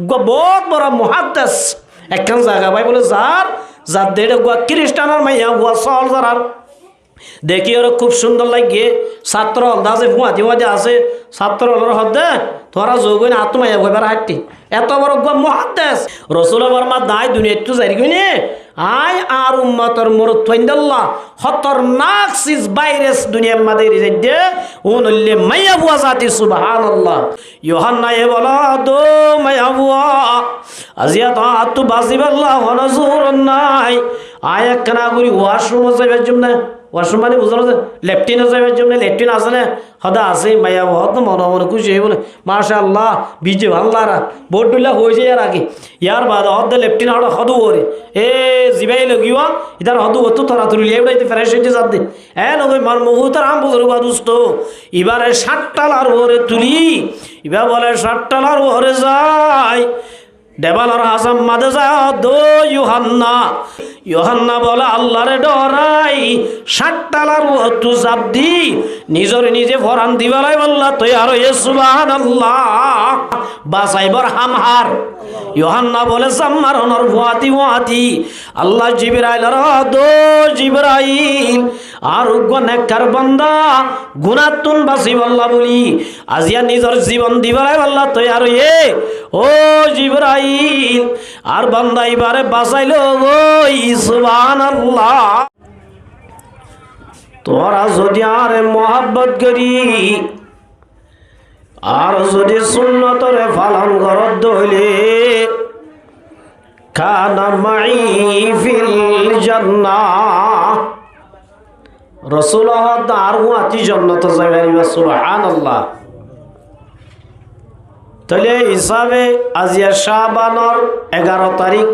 বহুত বড় মুহাদ্দিস একখান জায়গা ভাই বলে যার দেড়ে গুয়া খ্রিস্টানের মাইয়া গুয়া সল যারার দেখি ওরা খুব সুন্দর লাগে ছাত্র হলদা আছে ফুয়াদি ফুয়াদি আছে ছাত্র হলের হদ্দে তোরা যোগ না আত্মাইয়া ভয়বার হাঁটতি এত বড় গুয়া মুহাদ্দিস রসুল বর্মা দায় দুনিয়া একটু যাই গিয়ে আয় আর উম্মতর মুরত থইন্দাল্লাহ খতরনাক সিজ ভাইরাস দুনিয়ার মাঝে রিজে উনল্লে মাইয়া বুয়া জাতি সুবহানাল্লাহ ইউহান্না এ বলা দো মাইয়া বুয়া আজিয়া তো আতু বাজিবাল্লাহ ওয়ানাজুরুন নাই আয় একখানা করি ওয়াশরুম যাইবার জন্য ওয়াশরুম মানে বুঝলো যে লেফটিনে যাইবার জন্য লেফটিন আছে না হদা আছে মাইয়া হত মনে মনে খুশি হয়ে বলে মাশাআল্লাহ বিজে ভাল্লারা বোর্ডুল্লাহ হয়ে যায় আর আগে ইয়ার বাদ হদ লেফটিন হদ হদু ওরে এ জিবাই লগিওয়া ইদার হদু অত তোরা তুলি লেউড়াইতে ফ্রেশ হইতে যাতে এ নগই মান মুহুতার আম বুজুর্গ দুস্ত এবারে 60 টালার ওরে তুলি এবার বলে 60 টালার ওরে যায় দেবালর হাসাম মাদে যায় দো ইউহান্না বলে আল্লাহরে ডরাই 60 টালার তু জাপ দি নিজরে নিজে ফরান দিবালাই বললা তুই আর সুবহানাল্লাহ বাসাইবর হামহার ইউহান্না বলে সাম্মার অনর ভুয়াতি আল্লাহ জিবরাইল দো জিবরাইল আর নেককার বান্দা গুনাতুন বাসি বল্লা বলি আজিয়া নিজর জীবন দিবালাই বললা তুই আর ও জিবরাইল আর বান্দা এবারে বাঁচাইলো ওই সুবহানাল্লাহ তোরা যদি আর মোহাব্বত করি আর যদি সুন্নতরে পালন করত হইলে কানা মাই ফিল জান্নাহ রাসূলুল্লাহ আর ওয়াতি জান্নাত যাইবা সুবহানাল্লাহ তাহলে হিসাবে আজিয়া শাবানর 11 তারিখ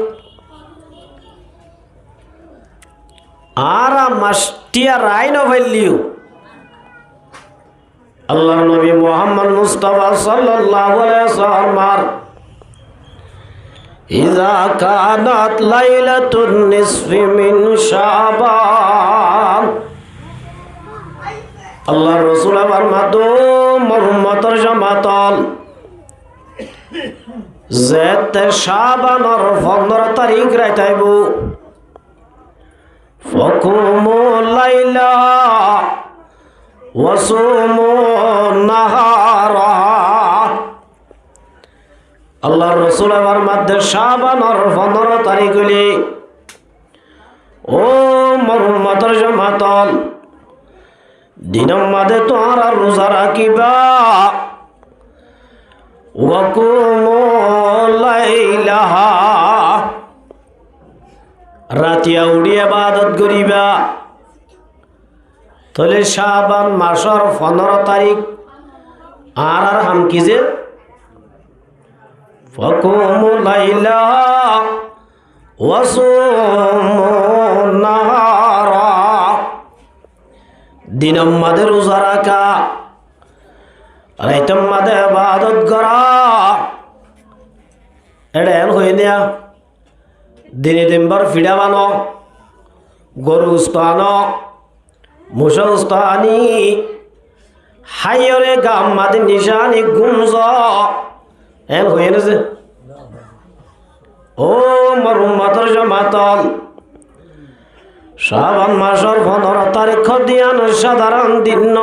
আর মাসটিয়া রায় নভেলিও আল্লাহর নবী মুহাম্মদ মুস্তাফা সাল্লাল্লাহু আলাইহি ওয়াসাল্লাম ইযা কানাত লাইলাতুন নিসফি মিন শাবান আল্লাহর রাসূল আমার মাদুম উম্মতের জামাতল যেতে শাবানর 15 তারিখ রাইতাইব ফকুমু লাইলা ওয়াসুমু নাহারা আল্লাহর রাসূল আমার মধ্যে শাবানর 15 তারিখ হইলে ও মুহাম্মদের জামাতল দিনের মাঝে তোমরা রোজা রাখিবা ওয়াকুমু লাইলাহা রাতিয়া উড়ি ইবাদত করিবা তাহলে শাবান মাসের 15 তারিখ আর হাম কি যে ফাকুমু লাইলাহা ওয়াসুমু নাহারা দিনের মাঝে রোজা রাখা রাইতের মাঝে ইবাদত করা এটা এন হয়ে নেয়া দিনে দিনবার ফিডা বানো গরু উস্তানো মুসা উস্তানি হাইয়রে গাম মাদে নিশানি গুমজ এন হয়ে নেছে ও মরুমাতর জামাতল শাবান মাসের 15 তারিখ দিয়ান সাধারণ দিন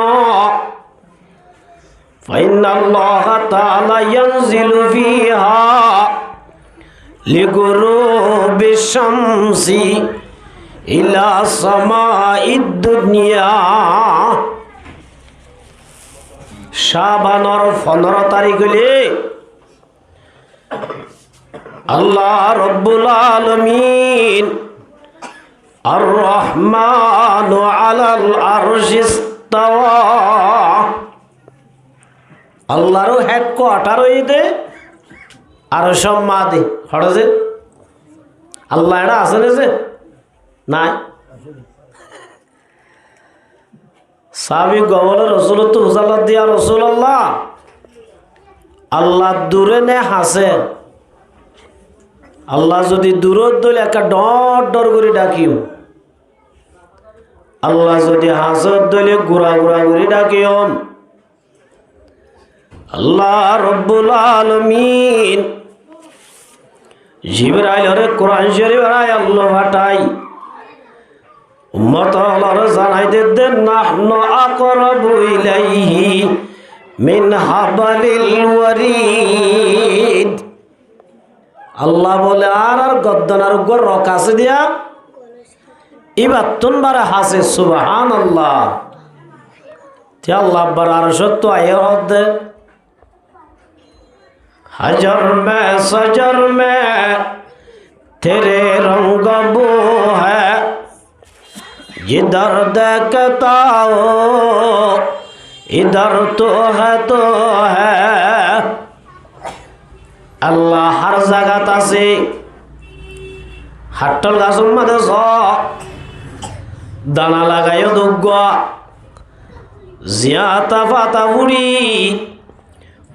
ফাইনাল্লাহ তাআলা ইয়ানজিলু ফিহা লিগুরুবি শামসি ইলা সামাইদ দুনিয়া শাবানর 15 তারিখ হইলে আল্লাহ রব্বুল আলামিন আর রহমান আলাল আরশিস তাওয়া আল্লাহর হেডকোয়ার্টার হইতে আর সব মাদে হড়ে আল্লাহ এটা আছে না যে নাই সাহাবী গবল রাসূল তো হুজাল্লাহ দিয়া রাসূলুল্লাহ আল্লাহ দূরে নে হাসে আল্লাহ যদি দূরত দলে একটা ডর ডর করে ডাকিও আল্লাহ যদি হাসত দলে গুড়া গুড়া করে ডাকিও আল্লাহ রব্বুল আলামিন জিবরাইলের কোরআন শরীফের আয়াত পাঠাই উম্মত হলর জানাইতে দেন নাহনু আকরাবু ইলাইহি মিন হাবলিল ওয়ারিদ। আল্লাহ বলে আর গদ্দনার উপর রক আছে দিয়া এবার তুনবারে হাসে সুবহানাল্লাহ। তে আল্লাহ বার আর সত্য আয়ের হদ্দে हजर में सजर में तेरे रंग बो है जिधर देखता हो इधर तो है अल्लाह हर जगह से हट्टल गाछर मध्य दाना लागायो दुग्गा जियाता पाता बुड़ी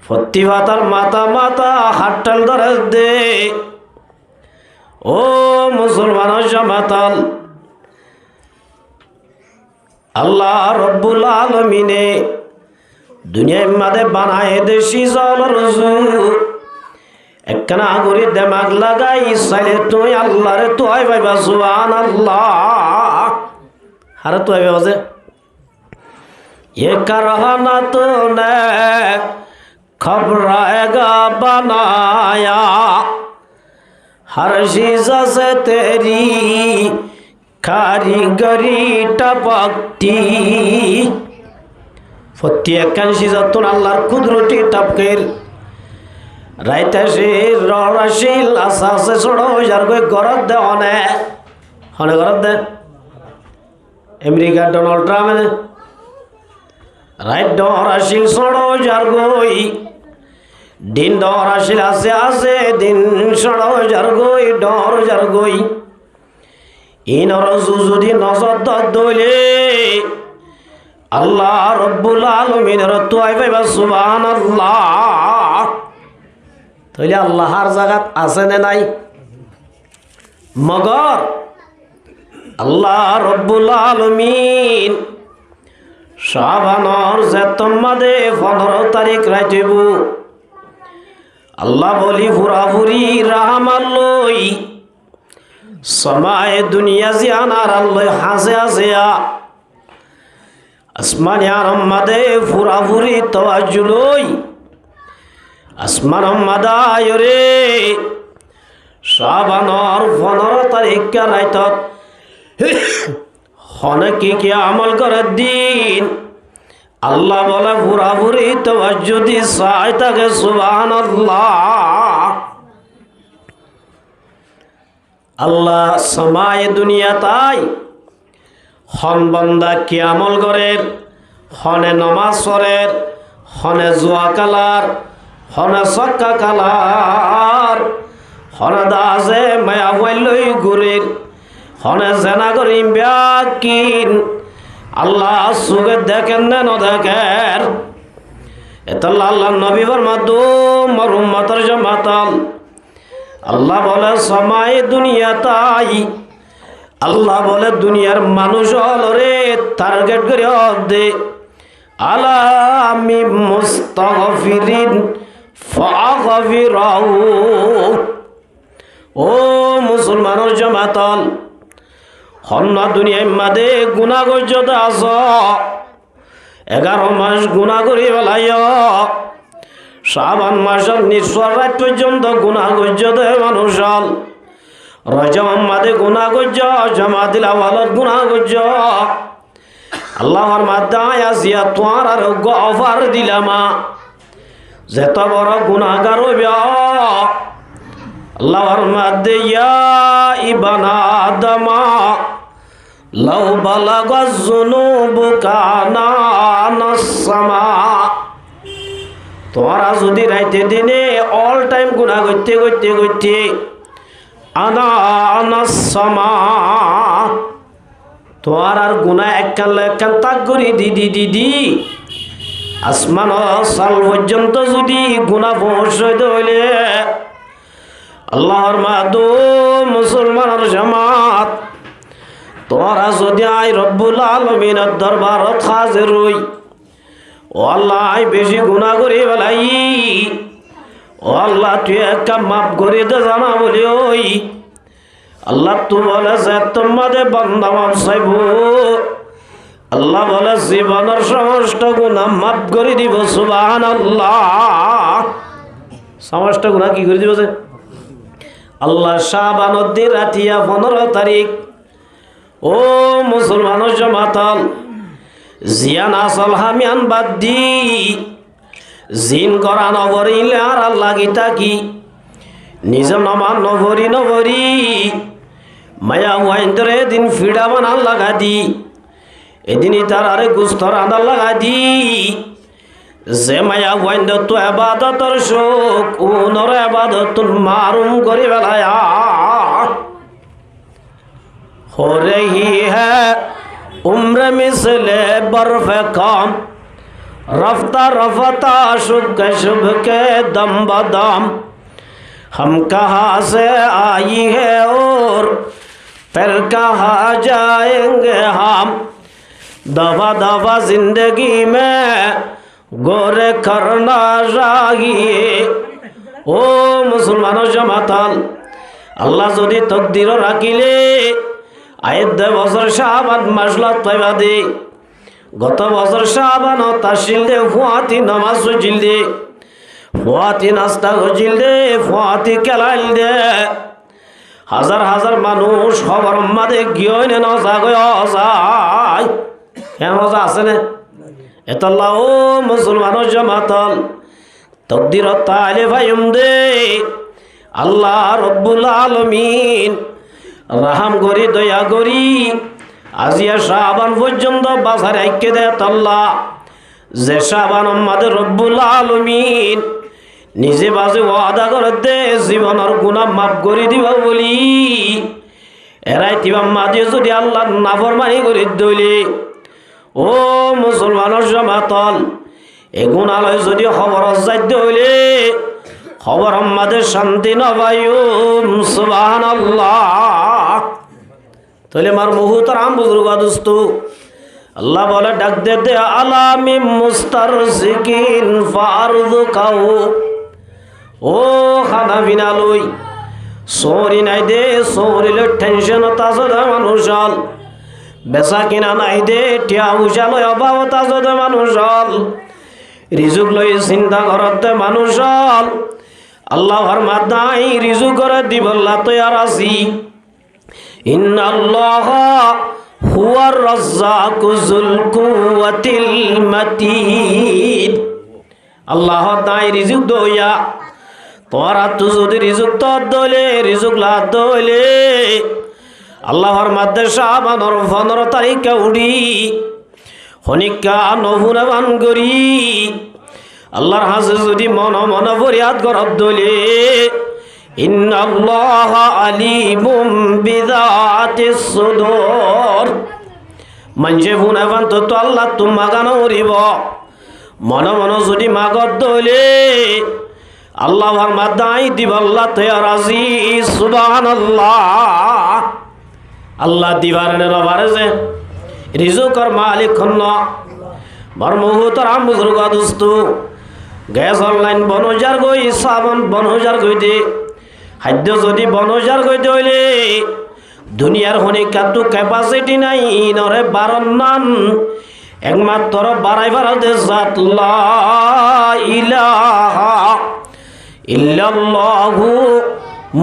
फत्ती पातार माता माता हाटल धरे दे ओ मुसलमान जमाताल अल्लाह रब्बुल आलमीने दुनिया मादे बनाए दे शीजल रजू एकना गुरी दिमाग लगाई साले तो अल्लाह रे तो आय भाई सुभान अल्लाह हर तो आय बाजे ये करहना तो ने खबराएगा बनाया हर चीज से तेरी कारीगरी टपकती फत्ती एकन चीज तो अल्लाहर कुदरती टपकेर राइते से रशिल आसा से छोड़ो यार कोई गरत दे होने गरत दे अमेरिका डोनाल्ड ट्रम्प ने राइट डोर आशिल छोड़ो यार कोई दिन डर आसिल आसे आसे दिन सड़ो जरगोई डर जरगोई इनर जुजुदी नजर दले अल्लाह रब्बुल आलमीनेर तुआई पाइबा सुबहानाल्लाह। তাহলে আল্লাহর জায়গাত আছে না নাই? মগর আল্লাহ রব্বুল আলামিন শাবানর জেতমাদে 15 তারিখ রাইতেব আল্লাহ বলি ফুরাফুরি রাহমাল্লই সমায়ে দুনিয়া জিয়ানার আল্লাহ হাসে আসিয়া আসমানে আরম্মাদে ফুরাফুরি তাওয়াজ্জুলই আসমান মাদায়রে শাবানর 15 তারিখ রাইতত হনে কি আমল করে দিন আল্লাহ বলে পুরাপুরি তাওয়াজ্জুদি চাই তাকে সুবহানাল্লাহ। আল্লাহ সমায়ে দুনিয়া তাই হন বান্দা কি আমল করের হনে নমাজ পড়ের হনে জুয়া কালার হনে সক্কা কালার হনে দাসে মায়া বইলই ঘুরের হনে জেনা করিম ব্যাকিন আল্লাহ সুগে দেখেন না দেখেন এতাল্লাহ আল্লাহ নবী ফরমাদুম আর উম্মতের জামাতাল আল্লাহ বলে সমায়ে দুনিয়া তাই আল্লাহ বলে দুনিয়ার মানুষ হলরে টার্গেট করে দে আলা আমি মুস্তাগফিরিন ফাগফিরাহু। ও মুসলমানের জামাতাল হন্না দুনিয়ায় মাদে গুনাহ গজ্জত আস 11 মাস গুনাহ করি বেলায় শাবান মাসের নিঃশ্বাস রাত পর্যন্ত গুনাহ গজ্জত মানুষ রজব মাদে গুনাহ গজ্জ জামাতিল আওয়ালত গুনাহ গজ্জ আল্লাহর মাদায় আসিয়া তোমার আর গফার দিলামা যত বড় গুনাহগার হইবে আল্লাহর মাদে ইয়া ইবানা আদমা লাউ বালাগাজ যুনুবুকা নানাস-সামা। তোরা যদি রাইতে দিনে অল টাইম গুনাহ করতে করতে করতে আনাস-সামা তোর আর গুনাহ একখান তাক করি দিদি আসমান সাল পর্যন্ত যদি গুনাহ পৌঁছাইতে হইলে আল্লাহর মাদু মুসলমানের জামাত তোরা যদি আই রব্বুল আলামিনের দরবারত হাজির হই ও আল্লাহ বেশি গুনাহ করি বেলাই ও আল্লাহ তুই একটা মাফ করে দে জানা বলি ওই আল্লাহ তু বলে যে তোমাদের বান্দা মাফ চাইব আল্লাহ বলে জীবনের সমস্ত গুনাহ মাফ করে দিব সুবহানাল্লাহ সমস্ত গুনাহ কি করে দিব যে আল্লাহ শাবানের দিন রাতিয়া 15 তারিখ ও মুসলমানের জমাতাল জিয়ান আসল হামিয়ান বাদ দি জিন করা নবরিলে আর আল্লাহ গীতা কি নিজ নমান নবরি মায়া ওয়াইন্দরে দিন ফিডা বানান লাগা দি এদিনই তার আরে গুস্তর আদার লাগা দি যে মায়া ওয়াইন্দ তো এবাদতর শোক উনর এবাদত মারুম করে বেলায়া हो रही है उम्र मिसले बर्फ कम रफ्ता रफ्ता शुभ शुभ के दम बदम हम कहाँ से आई है और फिर कहाँ जाएंगे हम दवा दवा जिंदगी में गोरे करना चाहिए ओ मुसलमानों जमाताल अल्लाह যদি তকদির রাখিলে আয়ের 2 বছর শাবান মাসলত পাইবা দে গত বছর শাবান তাশিল দে ফুয়াতি নামাজ হজিল দে ফুয়াতি নাস্তা হজিল দে ফুয়াতি কেলাইল দে হাজার হাজার মানুষ খবর মাদে গিয়ে না জাগয় যায় কেন আছে না এতল্লাহ ও মুসলমানের জমাতল তকদির তাইলে ভাইম দে আল্লাহ রব্বুল আলামিন রাহাম করি দয়া করি আজিয়া শাবান পর্যন্ত বাজারে আইকে দে আল্লাহ যে শাবান আমাদের রব্বুল আলামিন নিজে বাজে ওয়াদা করে দে জীবনের গুনাহ মাফ করে দিবা বলি এরাই তিবা মাদি যদি আল্লাহ নাফরমানি করে দইলে ও মুসলমানের জমাতল এ গুনাহলয় যদি খবর যাইতে হইলে খবর আমাদের শান্তি নবায়ুম সুবহানাল্লাহ তাহলে মার মুহতারাম বুজুর্গ দোস্ত আল্লাহ বলে ডাক দে দে আলামি মুস্তারজিকিন ফারযুকাউ ও খানা বিনা লই সরি নাই দে সরিলে টেনশন তাজদ মানুষল বেচা কিনা নাই দে টিয়া উজালয় অভাব তাজদ মানুষল রিজুক লই চিন্তা করতে মানুষল আল্লাহর মাদাই রিজু করে দিবল্লা তৈয়ার আছি ইন্নাল্লাহ হুয়ার রাজ্জাকু যুল কুওয়াতিল মাতিন আল্লাহ তাই রিজুক দইয়া তোরা তু যদি রিজুক তো দলে রিজুক লা দলে আল্লাহর মাদ্দে শাবানের 15 তারিখে উড়ি হনিকা নহুরাবান গরি আল্লাহর হাজে যদি মন মন ফরিয়াদ করব দলে ইন্নাল্লাহা আলিমুম বিযাতিস সুদূর মঞ্জে বুনাবান তো আল্লাহ তোমা গান উরিব মন মন যদি মাগত দলে আল্লাহর মাদাই দিবাল্লাহ তৈয়ার আজি সুবহানাল্লাহ আল্লাহ দিবারে রবারে যে রিজুকর মালিক খন্ন মর্মহুতরাম বুজুর্গ দোস্ত গ্যাস অনলাইন 5000 গই সাবান 5000 গই দে খাদ্য যদি 5000 গই দইলে দুনিয়ার হনিকা তো ক্যাপাসিটি নাই নরে 12 নান একমাত্র বাড়াইবার দে জাত লা ইলাহা ইল্লাল্লাহু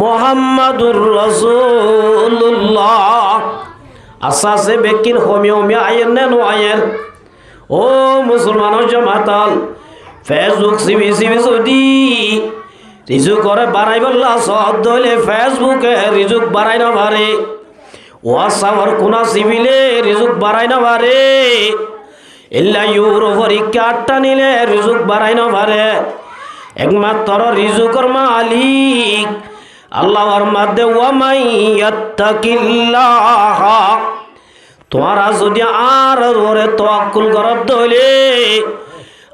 মুহাম্মাদুর রাসূলুল্লাহ আসাসে বেকিন হোমিওমি আয়ের নেন আয়ের ও মুসলমানের জমাতাল ফেসবুক সিবি যদি রিজুক করে বাড়াই বললা সদ দইলে ফেসবুকে রিজুক বাড়াই না পারে হোয়াটসঅ্যাপর কোনা সিবিলে রিজুক বাড়াই না পারে ইল্লা ইউরো পরীক্ষা 8টা নিলে রিজুক বাড়াই না পারে একমাত্র রিজুকর মালিক আল্লাহর মধ্যে ওয়ামাই ইয়াত্তাকিল্লাহ তোমরা যদি আর ওরে তাওয়াক্কুল করব দইলে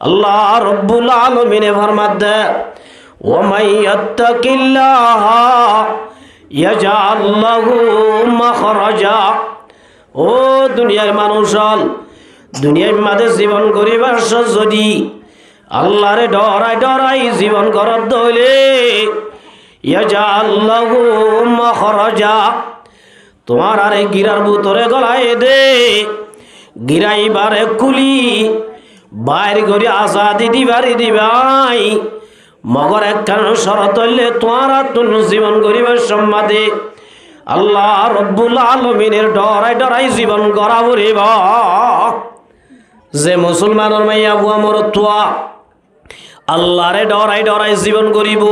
আল্লাহ রব্বুল আলামিনে ফরমাতে ওয়ামাই ইয়াত্তাকিল্লাহ ইয়াজআল লাহু মাখরাজা ও দুনিয়ার মানুষল দুনিয়ার মাঝে জীবন করিবার যদি আল্লাহরে ডরাই ডরাই জীবন গড়ত দইলে ইয়াজাল লাহু মাখরাজা তোমার আরে গিরার ভিতরে গলায় দে গিরাইবারে কুলি বাইর করে আজাদি দিবাই মগর একখান শরত হইলে তোমার আত্ম জীবন গরিবের সম্মাদে আল্লাহ রব্বুল আলমিনের ডরাই ডরাই জীবন গড়াবো রে বা যে মুসলমানের মাইয়া বুয়া মরতুয়া আল্লাহরে ডরাই ডরাই জীবন গরিব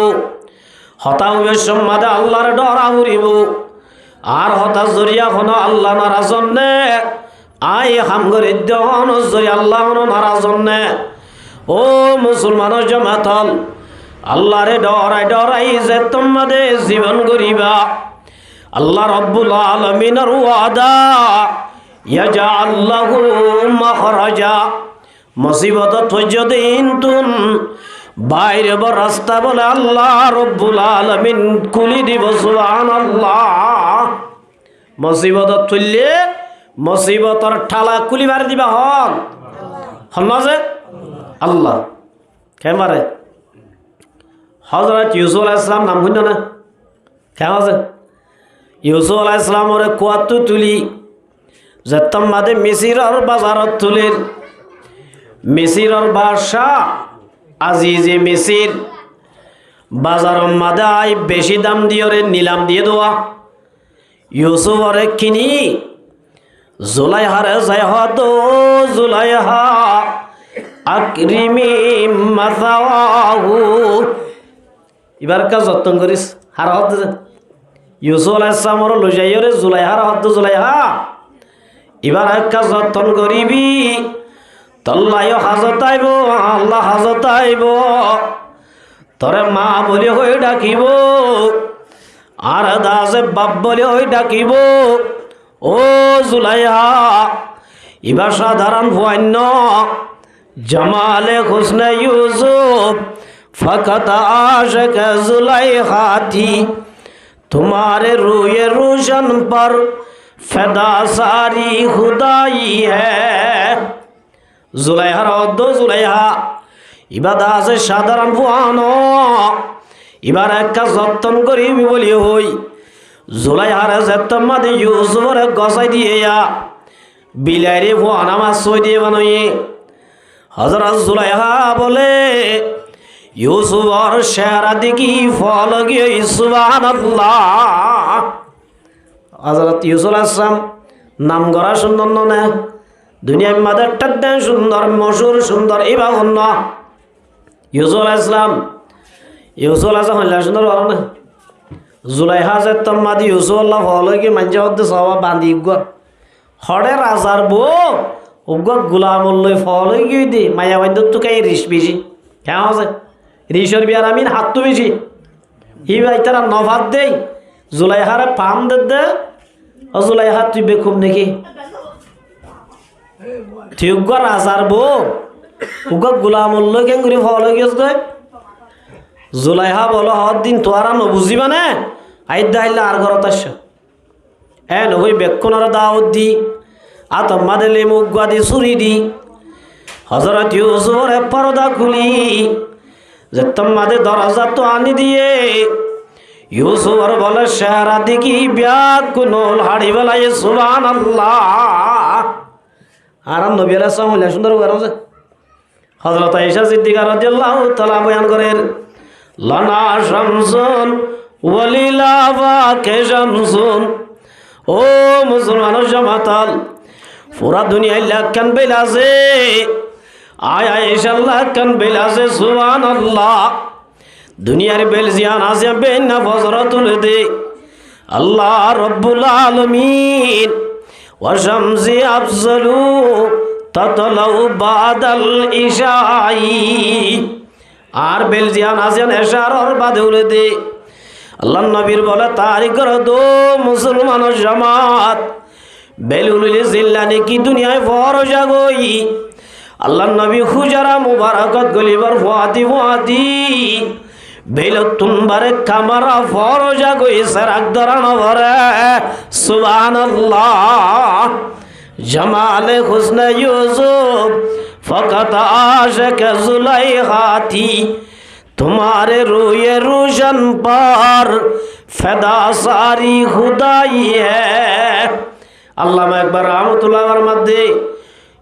হতাউবের সম্মাদে আল্লাহরে ডরা গরিব আর হতাশ জরিয়া হন আল্লাহ নারাজনে আই হামগরে দেহন জরি আল্লাহ নারাজনে ও মুসলমানের জমাতল আল্লাহরে ডরাই ডরাই যে তোমাদের জীবন গরিবা আল্লাহ রব্বুল আলামিনের ওয়াদা ইয়াজাল লাহু মাখরাজা মুসিবত তজদিন তুন বাইরে বড় রাস্তা বলে আল্লাহ রব্বুল আলামিন খুলি দিব সুবহানাল্লাহ মুসিবত তুললে মুসিবতর ঠালা খুলিবার দিবা হন না যে আল্লাহ কেমারে হযরত ইউসুফ আলাইহিস সালাম নাম শুন না কেমন আছে ইউসুফ আলাইহিস সালামের কুয়াত তুলি যেতম মাদে মিসিরের বাজারত তুলির মিসিরের বাদশাহ আজিজে মিসির বাজারের মাদে আই বেশি দাম দিয়ে নিলাম দিয়ে দেওয়া ইউসুফরে কিনি জুলাইহারে যায় হতো জুলাইহা আকরিমি মাসাওয়াহু এবার কা যত্ন করিস হার হত ইউসুফ আলাইহিস সালামর লজাইরে জুলাইহার হত জুলাইহা এবার একটা যত্ন করিবি তল্লাই হাজত আইব আল্লাহ হাজত আইব তরে মা বলে হয়ে ডাকিব আর দাসে বাপ বলে হয়ে ডাকিব ও জুলাইহা এবার সাধারণ ভন্য জামালে হুসনে ইউসুফ ফকত আশক जुलैहा थी तुम्हारे रूए रोशन पर फदा सारी खुदाई है जुलैहाর অর্থ জুলাইহা ইবাদা আছে সাধারণ ফুয়ানো এবার একটা যত্ন করি বলি হই জুলাইহার যত্নমাদি ইউসুফের গসাই দিয়ে বিলাইরে ফুয়ানা মাছ সই দিয়ে বানাইয়ে হযরত জুলাইহা বলে ইউসুফর শেরা দেখি ফল গিয়ে সুবহানাল্লাহ হযরত ইউসুফ আলাইহিস সালাম নাম গড়া সুন্দর না দুনিয়ার মাদার টাড্ডা সুন্দর মশুর সুন্দর এবা অন্য ইউসুফ আলাইহিস সালাম সুন্দর বলো না জুলাইহা যে তোমাদি ইউসুফ আল্লাহ ফল গিয়ে মাঞ্জা হতে সবা বাঁধি গো হড়ে রাজার বউ উগ্র গুলামুল্লই ফল গিয়ে দি মায়া বান্ধব তো কাই রিস বেশি কেমন আছে রিসর বিয়ার আমিন হাত তো বেশি হি ভাই তারা নভাত দেই জুলাইহারে পাম দে ও জুলাইহা তুই বেকুম নাকি তুই উগ্র রাজার বউ উগ্র গুলামুল্লই কেন করে ফল গিয়েছ তো জুলাইহা বলো হর দিন তোরা নবুঝিবা না আইদা আইলা আর ঘরত আসছ নই বেক্ষণর দাওয়াত দি আতম্মাদে লেমু গাদি ছুরি দি হযরত ইউসুফের পর্দা খুলি যে তোমাদের দরজা তো আনি দিয়ে ইউসুফর বলে শেহরা দেখি ব্যাকুল হাড়ি বেলায় সুবহানাল্লাহ আর নবী আলাইহিস সালাম সুন্দর আছে হযরত আয়েশা সিদ্দিকা রাদিয়াল্লাহু তাআলা বয়ান করেন লানা শামসুন ওয়ালিলা ওয়াকে শামসুন ও মুসলমানের জামাতাল পুরা দুনিয়ায় লাখান বেল আছে আয় আয়েশা লাখান বেল আছে সুবহানাল্লাহ দুনিয়ার বেল জিয়ান আছে বেনা ফজরাতুল দে আল্লাহ রব্বুল আলামিন ওয়া শামসি আফজালু তাতলাউ বাদাল ইশাই আর বেলজিয়ান আসেন এশারর বাদে উলে দে আল্লাহ নবীর বলে তারিখর দো মুসলমানের জামাত বেলুলিলে জিল্লানি কি দুনিয়ায় ফরজা গই আল্লাহ নবী খুজারা মুবারাকাত গলিবার ফুয়াতি বেল তুমবারে কামারা ফরজা গই সারাক দরানো ভরে সুবহানাল্লাহ জামালে হুসনে ইউসুফ फकत आशिक जुलेखा थी तुम्हारे रूए रोशन पर फदा सारी खुदाई है। আল্লামা একবার রহমতুল্লাহর মধ্যে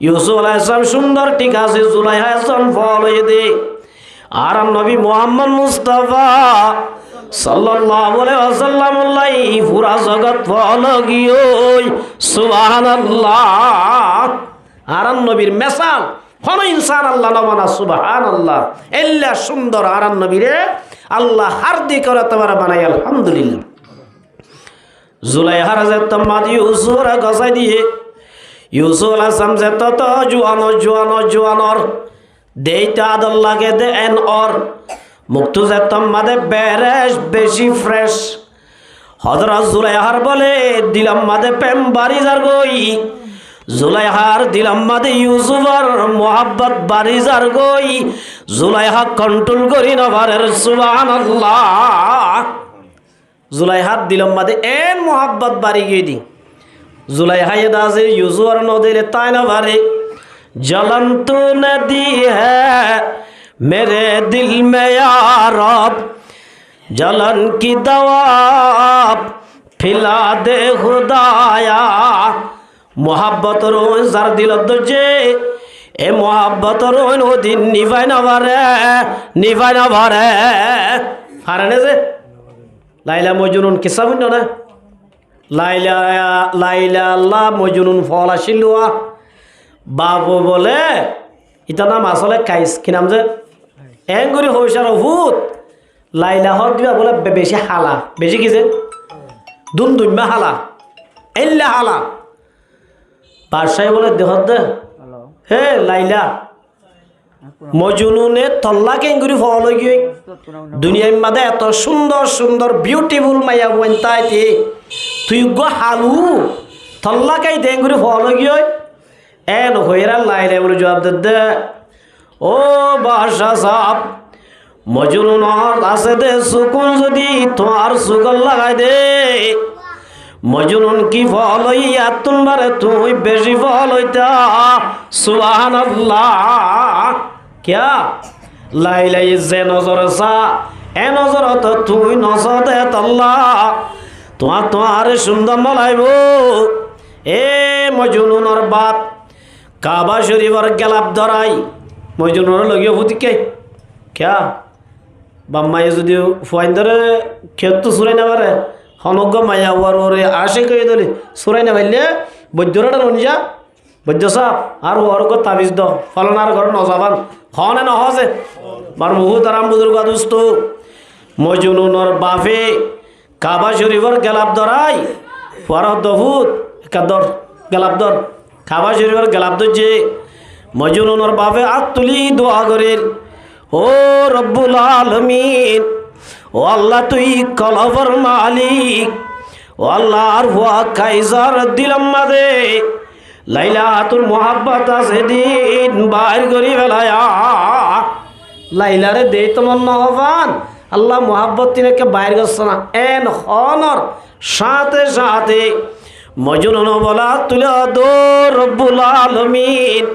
ইউসুফ আলাইহিস সালাম সুন্দর ঠিক আছে জুলাইখা জন্ম হয়ে দে আর নবী মুহাম্মদ মুস্তাফা সাল্লাল্লাহু আলাইহি ওয়াসাল্লাম লাই পুরা জগৎ ফলো গিয়ে সুবহানাল্লাহ। আর নবীর মেসাল কোন ইনসান আল্লাহ নবানা সুবহানাল্লাহ এল্লা সুন্দর আর নবীরে আল্লাহ হার্দি করে তোমার বানাই আলহামদুলিল্লাহ। জুলাইখার যে তোমার ইউসুফের গছাই দিয়ে ইউসুফ আলাইহিস সালাম যে তত জোয়ানোর দেইতা আদল লাগে দে এন অর মুক্ত যে তোমাদের বেরেশ বেশি ফ্রেশ হযরত জুলাইখার বলে দিলাম মাদে প্রেম বাড়ি যার গই জুলাইখার দিলাম মাদে ইউসুফের মোহাব্বত বাড়ি যার গই জুলাইখা কন্ট্রোল করি না পারের সুবহানাল্লাহ। জুলাইখার দিলাম মাদে এন মোহাব্বত বাড়ি গিয়ে দি জুলাইখা ये दासे यूसुफ नदीले ताई ना भरे जलन तो नदी है मेरे दिल में या रब जलन की दवा फिला दे खुदाया। मोहब्बत रोन जर दिल दजे ए मोहब्बत रोन वो दिन निभाई ना भरे हारने से लाइला मजनून किस्सा बुझो ना লাইলা লাইলা আল্লাহ মজনুন ফল আসিলুয়া বাবু বলে ইটা নাম আসলে কাইস কি নাম যে এঙ্গুরি হইসার ভূত লাইলা হক দিবা বলে বেশি হালা বেশি কি যে দুমা হালা এল্লা হালা বাদশাহ বলে দেখ দে হে লাইলা মজনুনে তল্লা কেঙ্গুরি ফল গিয়ে দুনিয়ার মাঝে এত সুন্দর সুন্দর বিউটিফুল মাইয়া বোন তাইতে তুই গো হালু তল্লা কাই দেঙ্গুরি ফল গিয়ে এন হইরা লাইলা বলে জবাব দে ও বাদশাহ সাহেব মজনুনের আছে দে সুকুন যদি তোমার সুগল লাগাই দে মজনুন কি ফল হইয়া তোমারে তুই বেশি ফল হইতা সুবহানাল্লাহ। क्या लाइला जे नजर सा ए नजर तो तुई नजर दे तल्ला तुम्हार सुंदर मलाइबो ए मजनुनर बाप काबा शरीफर गलाप धराई मजनुनर लगियो फुतिके क्या बाम्माय যদি ফুয়াইন্দরে খেত সুরাই না পারে হনগ্য মায়া ওরে আশে কই দলি সুরাই না পাইলে বৈদ্যরাটা রঞ্জা বৈদ্য সাহেব আর ওর কো তাবিজ দ ফলনার ঘর নজাবান হনে নহজে বার বহুত আরাম বুজুর্গ দোস্ত মজনুনর বাফে কাবা শরীফর গলাপ ধরাই ফরদ দহুত কাদর গলাপ ধর কাবা শরীফর গলাপ দজে মজনুনর বাফে হাত তুলি দোয়া করেন ও রব্বুল আলামিন ও আল্লাহ তুই কলবর মালিক ও আল্লাহ আর হুয়া কাইজার দিলাম মাদে লাইলাতুল মোহাব্বত আছে দিন বাইর করি ফেলায়া লাইলারে দে তোমার নহবান আল্লাহ মোহাব্বত তিনকে বাইর করছে না এন হনর সাথে সাথে মজনুন বলা তুলে দো রব্বুল আলামিন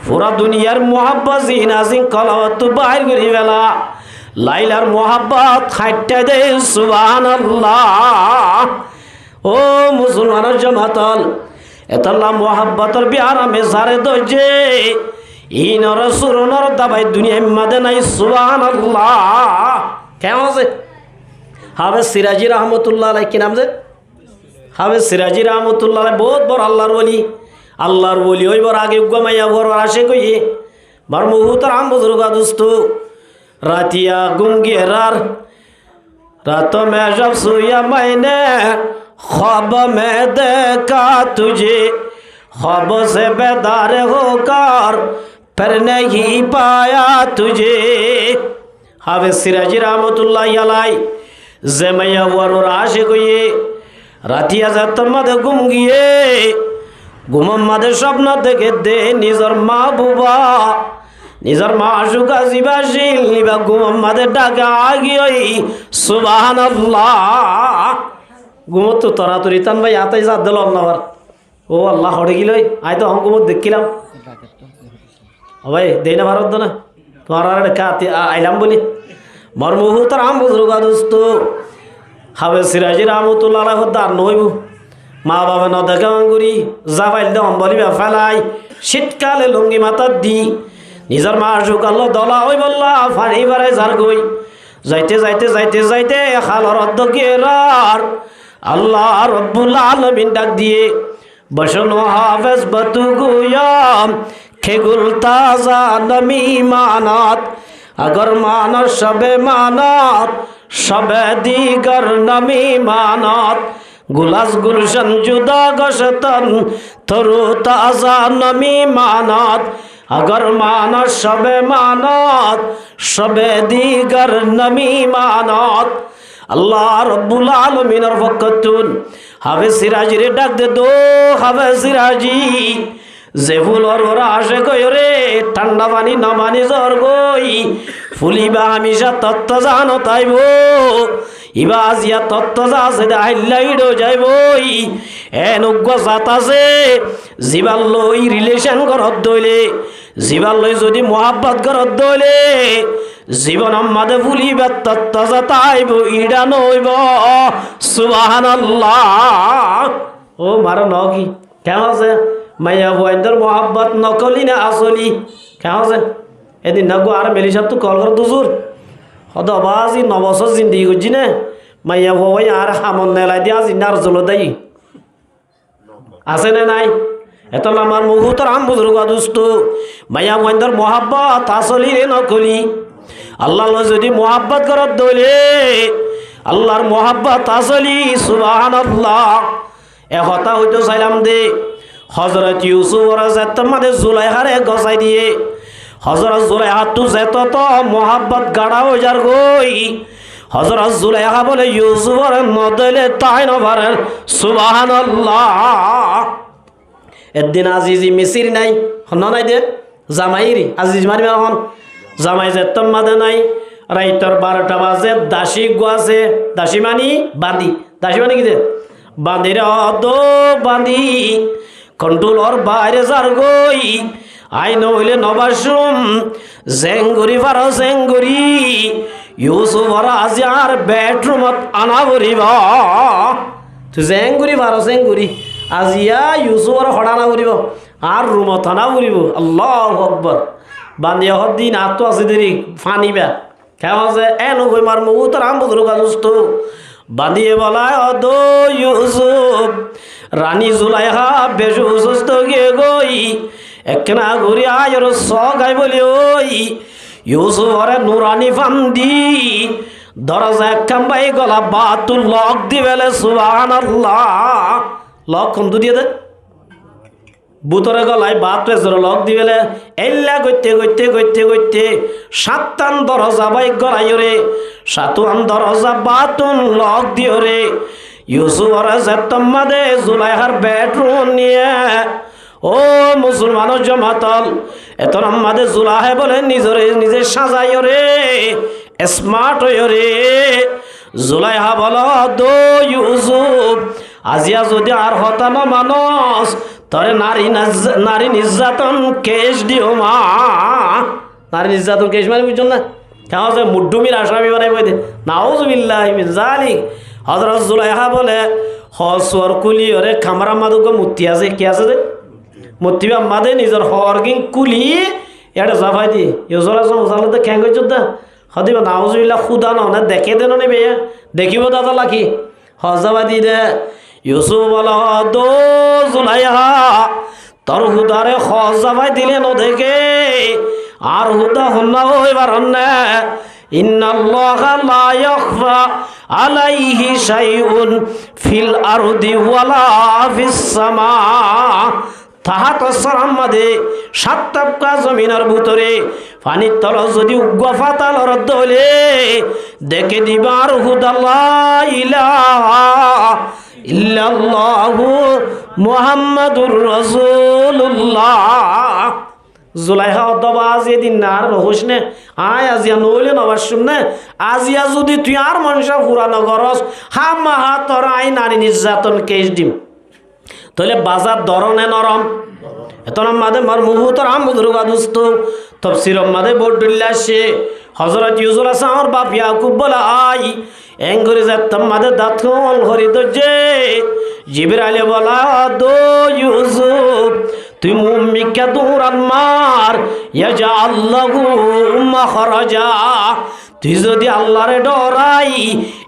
পুরা দুনিয়ার মোহাব্বত জিনাজিন কলাওয়াত বাইর করি ফেলা লাইলার মোহাব্বত খাইটা দে সুবহানাল্লাহ। ও মুসলমানের জামাতল এতলা মোহাব্বতর বিহারা মেসারে দজে ইনর সুরনর দাবাই দুনিয়া মাদে নাই সুবহানাল্লাহ। কেমন আছে হাফেজ সিরাজি রহমতুল্লাহ আলাইহি কি নাম যে হাফেজ সিরাজি রহমতুল্লাহ আলাইহি বহুত বড় আল্লাহর ওলি হইবার আগে গমাইয়া বড় আসে কই বার মুহুতর আম বুজুর্গ দোস্ত রাতিয়া গুমগেরার রাত মে জব সুয়া মাইনে ख्वाब में देखा तुझे ख्वाब से बेदार होकर फिर नहीं पाया तुझे। हाफिज सिराजी रहमतुल्लाह अलैहि जमैया वरुर आशिक हुए रातिया जतमद गुम गए गुमम्मद स्वप्न देखे दे निजर महबूबा निजर माशुका जिबाशिल निबा गुमम्मद डाका आगियोई सुबहानाल्लाह। ঘুমত তো তরাতরি তান ভাই আতাই যা দিল আল্লাহর ও আল্লাহ হড়ে গিলই আই তো ঘুমত দেখিলাম ও ভাই দেই না ভারত না তোমার আর কাতে আইলাম বলি মরমুহু তার আম বুজরুগা দোস্ত হাবে সিরাজি রহমতুল্লাহ দার নইব মা বাবা ন দেখা আঙ্গুরি যাবাইল দে অম্বলি ফেলাই শীতকালে লুঙ্গি মাথার দি নিজের মা শুকাল দলা ওই বললা ফানি বারে যার গই যাইতে যাইতে যাইতে যাইতে খালর অধ্যক্ষের আল্লাহ রব্বুল আলামিন ডাক দিয়ে বসনো হাফেজ বতু গুয়াম খেগুল তাজা নমি মানাত अगर मानत शबे मानत शबे दीगर नमी मानत गुलास गुलशन जुदा गशतन थरु ताजा नमी मानत अगर मानत शबे दीगर नमी मानत अल्लाह रब्बुल आलमीनर फकतुन हावे सिराजी रे डाक दे दो हावे सिराजी যে ফুলর ওরা আসে কই রে ঠান্ডা পানি নমানি জ্বর গই ফুলিবা হামিশা তত্ত্ব জানো তাইব ইবা আজিয়া তত্ত্ব যা আছে হাইলাইডো যাইবই এনুগ্য জাত আছে জীবাল লই রিলেশন করত দইলে জীবাল লই যদি মোহাব্বত করত দইলে জীবন আমাদের ফুলিবা তত্ত্ব যা তাইব ইডা নইব সুবহানাল্লাহ ও মার নগি কেমন আছে মাইয়া বয়েন্দর মোহাব্বত নকলি না আসলি কেমন আছে এদিন না গো আর মেলিসাব তো কল কর দুজুর হদ বাজি নবছর জিন্দিগি করছি না মাইয়া বই আর হামন নেলাই দিয়ে আজ ইনার জল দেই আছে না নাই এত আমার মুহূর্তর আম বুজরুগ দুষ্ট মাইয়া বয়েন্দর মোহাব্বত আসলি রে নকলি আল্লাহ যদি মোহাব্বত করত দইলে আল্লাহর মোহাব্বত আসলি সুবহানাল্লাহ এ কথা হইতো চাইলাম দে হজরত ইউসুফ মাদে জুলাইহারে গসাই দিয়ে হজরত জুলাইহা তু যেত তো মোহাব্বত গাড়া হয়ে যার গই হজরত জুলাইহা বলে ইউসুফর নদলে তাই নভারেন সুবহানাল্লাহ একদিন আজিজি মিসির নাই হন নাই দে জামাইরি আজিজ মারিবা হন জামাই যেতম মাদে নাই রাইতর 12টা বাজে দাসী গোয়াছে দাসী মানি বাঁধি দাসী মানে কি দে বাঁধিরে অদ বাঁধি কন্ট্রোলর বাইরে যার গই আইন হইলে নবাসুম জেঙ্গুরি ফারা জেঙ্গুরি ইউসুফর আজি আর বেডরুমত আনা ভরিব তুই জেঙ্গুরি ফারা জেঙ্গুরি আজিয়া ইউসুফর হড়ানা ভরিব আর রুমত আনা ভরিব আল্লাহু আকবার বান্দিয়া হদ্দিন আত্ম আছে দেরি ফানিবা কেমন আছে এন হই মার মুহূর্ত রাম বুজরুগ দুষ্ট বাঁধিয়ে বলায় অদ ইউসুফ রানী জুলাইহা বেশ অসুস্থ গিয়ে গই একনা ঘুরি আয়র গাই বলি ওই ইউসুফরে নুরানি ফান্দি দরজা একখান বাই গলা বাতুল লক দিবেলে সুবহানাল্লাহ লক খন্দু দিয়ে দে বুতরে গলায় বাত পেছরে লক দিবেলে এল্লা গইতে গইতে গইতে গইতে 7টান দরজা বাই গলাই রে 7টান দরজা বাতুল লক দিও রে ইউসুফর মাদে জুলাইহার বেডরুম নিয়ে ও মুসলমানের জমাতল এত মাদে জুলাহে বলে নিজে সাজাই রে স্মার্ট হই রে জুলাইহা বল দো ইউসুফ আজিয়া যদি আর হতানো মানুষ তরে নারী নির্যাতন কেস দিও মা নারী নির্যাতন কেস মানে বুঝছো না কেমন আছে মুড্ডুমির আসামি বানাই বই দে নাউজুবিল্লাহি মিন যালিক হযরত জুলাইহা বলে হসর কুলি ওরে খামরা মাদুকে মুতি আছে কি আছে দে মুতিবা মাদে নিজের হরগিং কুলি এটা জাফাই দি ইউজরা জালতে খ্যাং কইছ দা হদিবা নাউজুবিল্লাহ খুদা না দেখে দেন নে বেয়া দেখিব দাদা লাকি হজাবাদি দে ইউসুফ বলা দো জুলাইহা তোর হুদারে হজাবাই দিলে ন দেখে আর হুদা হন্না হইবার না ইন্নাল্লাহা লা ইয়াখফা আলাইহি শাইউন ফিল আরদি ওয়ালা ফিস সামা তাহাত সামাদে 7 তাবকা জমিনের ভিতরে পানির তল যদি উগ্র ফাতাল রদ হলে দেখে দিবার হুদাল্লাহ ইলাহা ইল্লাল্লাহু মুহাম্মাদুর রাসূলুল্লাহ জুলাইহা দবা আজি দিন আর রহুস নে আয় আজিয়া নইলে নবাসুম নে আজিয়া যদি তুই আর মানুষা পুরানো গরস হামাহা তোর আই নারী নির্যাতন কেস দিম তাহলে বাজার ধরনে নরম এতন মাদে মার মুহুতর আমুদুরগা দুস্ত তফসির মাদে বড়ুল্লা সে হযরত ইউসুফ আসার বাপ ইয়াকুব বলা আই এঙ্গরি যাতম মাদে দাতল হরি দজে জিবরাইল বলা দো ইউসুফ তুই মুমিকা দুরান মার ইয়াজাল্লাহু মাখরাজা তুই যদি আল্লাহরে ডরাই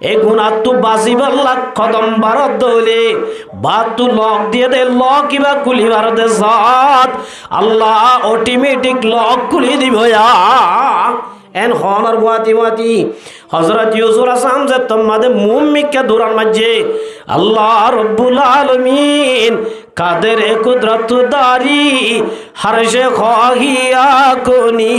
এ গুণা তু বাঁচিবার লাখ খতম বারত দলে বা তু লক দিয়ে দে লক কিবা কুলিবার দে সাত আল্লাহ অটোমেটিক লক খুলি দিব এন হনার গুয়াতি হযরত ইউসুফ আসাম যে তোমাদের মুমিকা দুরান মাঝে আল্লাহ রব্বুল আলামিন কাদের কুদরত দারি হরশে খাহিয়া কোনি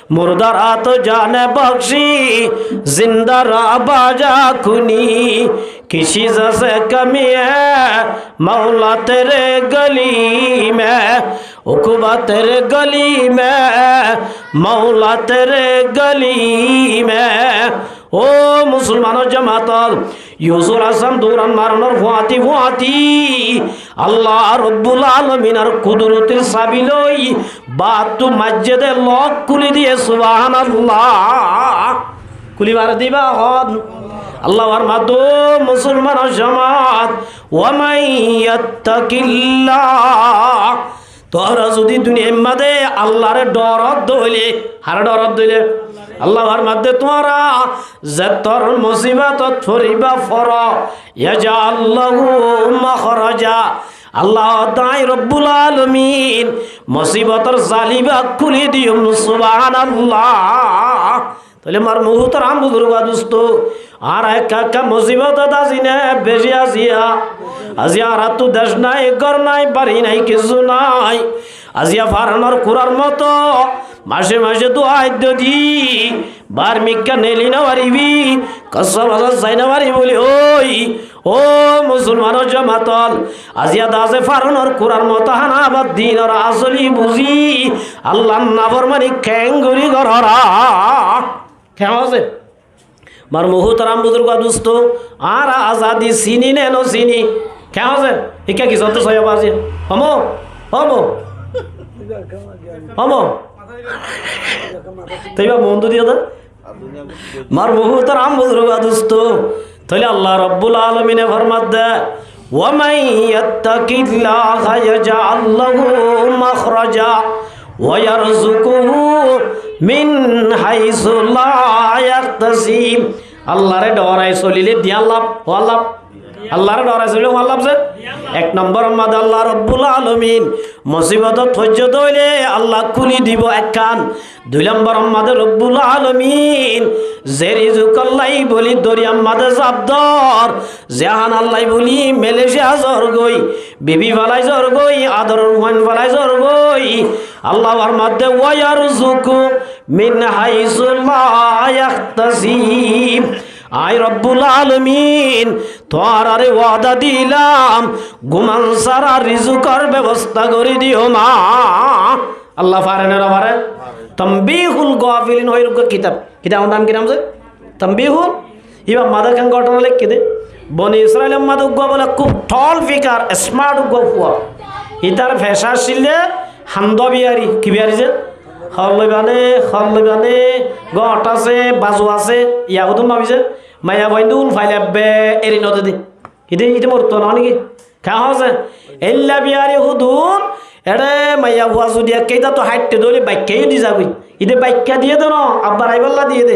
मुर्दारा तो जाने बख्शी जिंदा बाजा खुनी किसी से कमी है मौला तेरे गली में उकुबा तेरे गली में मौला तेरे गली में ओ मुसलमानों जमातल ইউসুফ আসাম দৌড়ান মারানোর ভুয়াতি আল্লাহ রব্বুল আলামিনের কুদরতের চাবি লই বাতু মসজিদে লক খুলি দিয়ে সুবহানাল্লাহ খুলিবার দিবা হন আল্লাহর মাদো মুসলমান জামাত ওয়া মান ইয়াত্তাকিল্লাহ তোরা যদি দুনিয়ার মধ্যে আল্লাহর ডরত দইলে হার ডরত দইলে আল্লাহর মধ্যে তোরা যতর মুসিবত ফরিবা ফর ইয়াজাল্লাহু মাখরাজা আল্লাহ তাই রব্বুল আলামিন মুসিবতর জালিবা খুলি দিও সুবহানাল্লাহ তাহলে মার মুহূর্তর আম বুজুর্গা দোস্ত আর একা মুসিবত দাজিনে বেশি আজিয়া রাত দেশ নাই ঘর নাই বাড়ি নাই কিছু নাই আজিয়া ফারানোর কুরার মতো মাসে মাসে তো আদ্য দি বার মিকা নেলি না পারিবি কসম চাই না পারি বলি ওই ও মুসলমান জমাতল আজিয়া দাসে ফারানোর কুরার মতো হানা আবার দিন ওরা আসলি বুঝি আল্লাহ নাবর মানে খ্যাঙ্গুরি গররা কেমন আছে মার মুহুতরাম বুজুর্গ দুস্ত আর আজাদি চিনি নে ন চিনি কেমন আছে শিক্ষা কি যত ছয় বাজে হম হম হম তাইবা বন্ধু দিয়ে দা মার মুহুতরাম বুজুর্গ দুস্ত তাহলে আল্লাহ রব্বুল আলামিনে ফরমাত দে ওয়া মান ইয়াত্তাকিল্লাহা ইয়াজআল লাহু মাখরাজা ওয়া ইয়ারযুকুহু মিন হাইসু লা ইয়াহতাসিব আল্লাহরে ডরাই চলিলে দিয়া লাভ হওয়া লাভ আল্লাহরে ডরাই চলিলে হওয়া লাভ যে এক নম্বর মাদ আল্লাহ রব্বুল আলামিন মুসিবত ধৈর্য ধইলে আল্লাহ খুলি দিব এক কান দুই নম্বর মাদ রব্বুল আলামিন জেরি জুকাল্লাই বলি দরিয়াম মাদে জাবদর জাহান আল্লাহ বলি মালয়েশিয়া জরগই বিবি ফালাই জরগই আদর রুহান ফালাই জরগই আল্লাহর মধ্যে ওয়ারযুকু মিন হাইসু লা ইয়াহতাসিব আই রব্বুল আলামিন তোর আরে ওয়াদা দিলাম গুমান সারা রিজুকের ব্যবস্থা করে দিও মা আল্লাহ পারে না পারে তামবিহুল গাফিলিন হইর কিতাব নাম কি নাম যে তামবিহুল ইবা মাদার খান ঘটনা লিখে দে বনি ইসরাইল মাদুক বলে খুব টল ফিকার স্মার্ট গফুয়া ইতার ফেসা ছিলে হামদ বিয়ারি কি বিয়ারি যে হল্লবানে গট আছে বাজু আছে ইয়াও তো ভাবিছে মায়া বন্ধুন ফাইলে বে এরি নদে দি ইতে মরতো না নাকি খা হচ্ছে এল্লা বিয়ারি হুদুন এড়ে মাইয়া বুয়া যদি কেইটা তো হাইটে দলি বাইকেই দি যাবি ইতে বাইকা দিয়ে দে ন আব্বার আইবাল্লা দিয়ে দে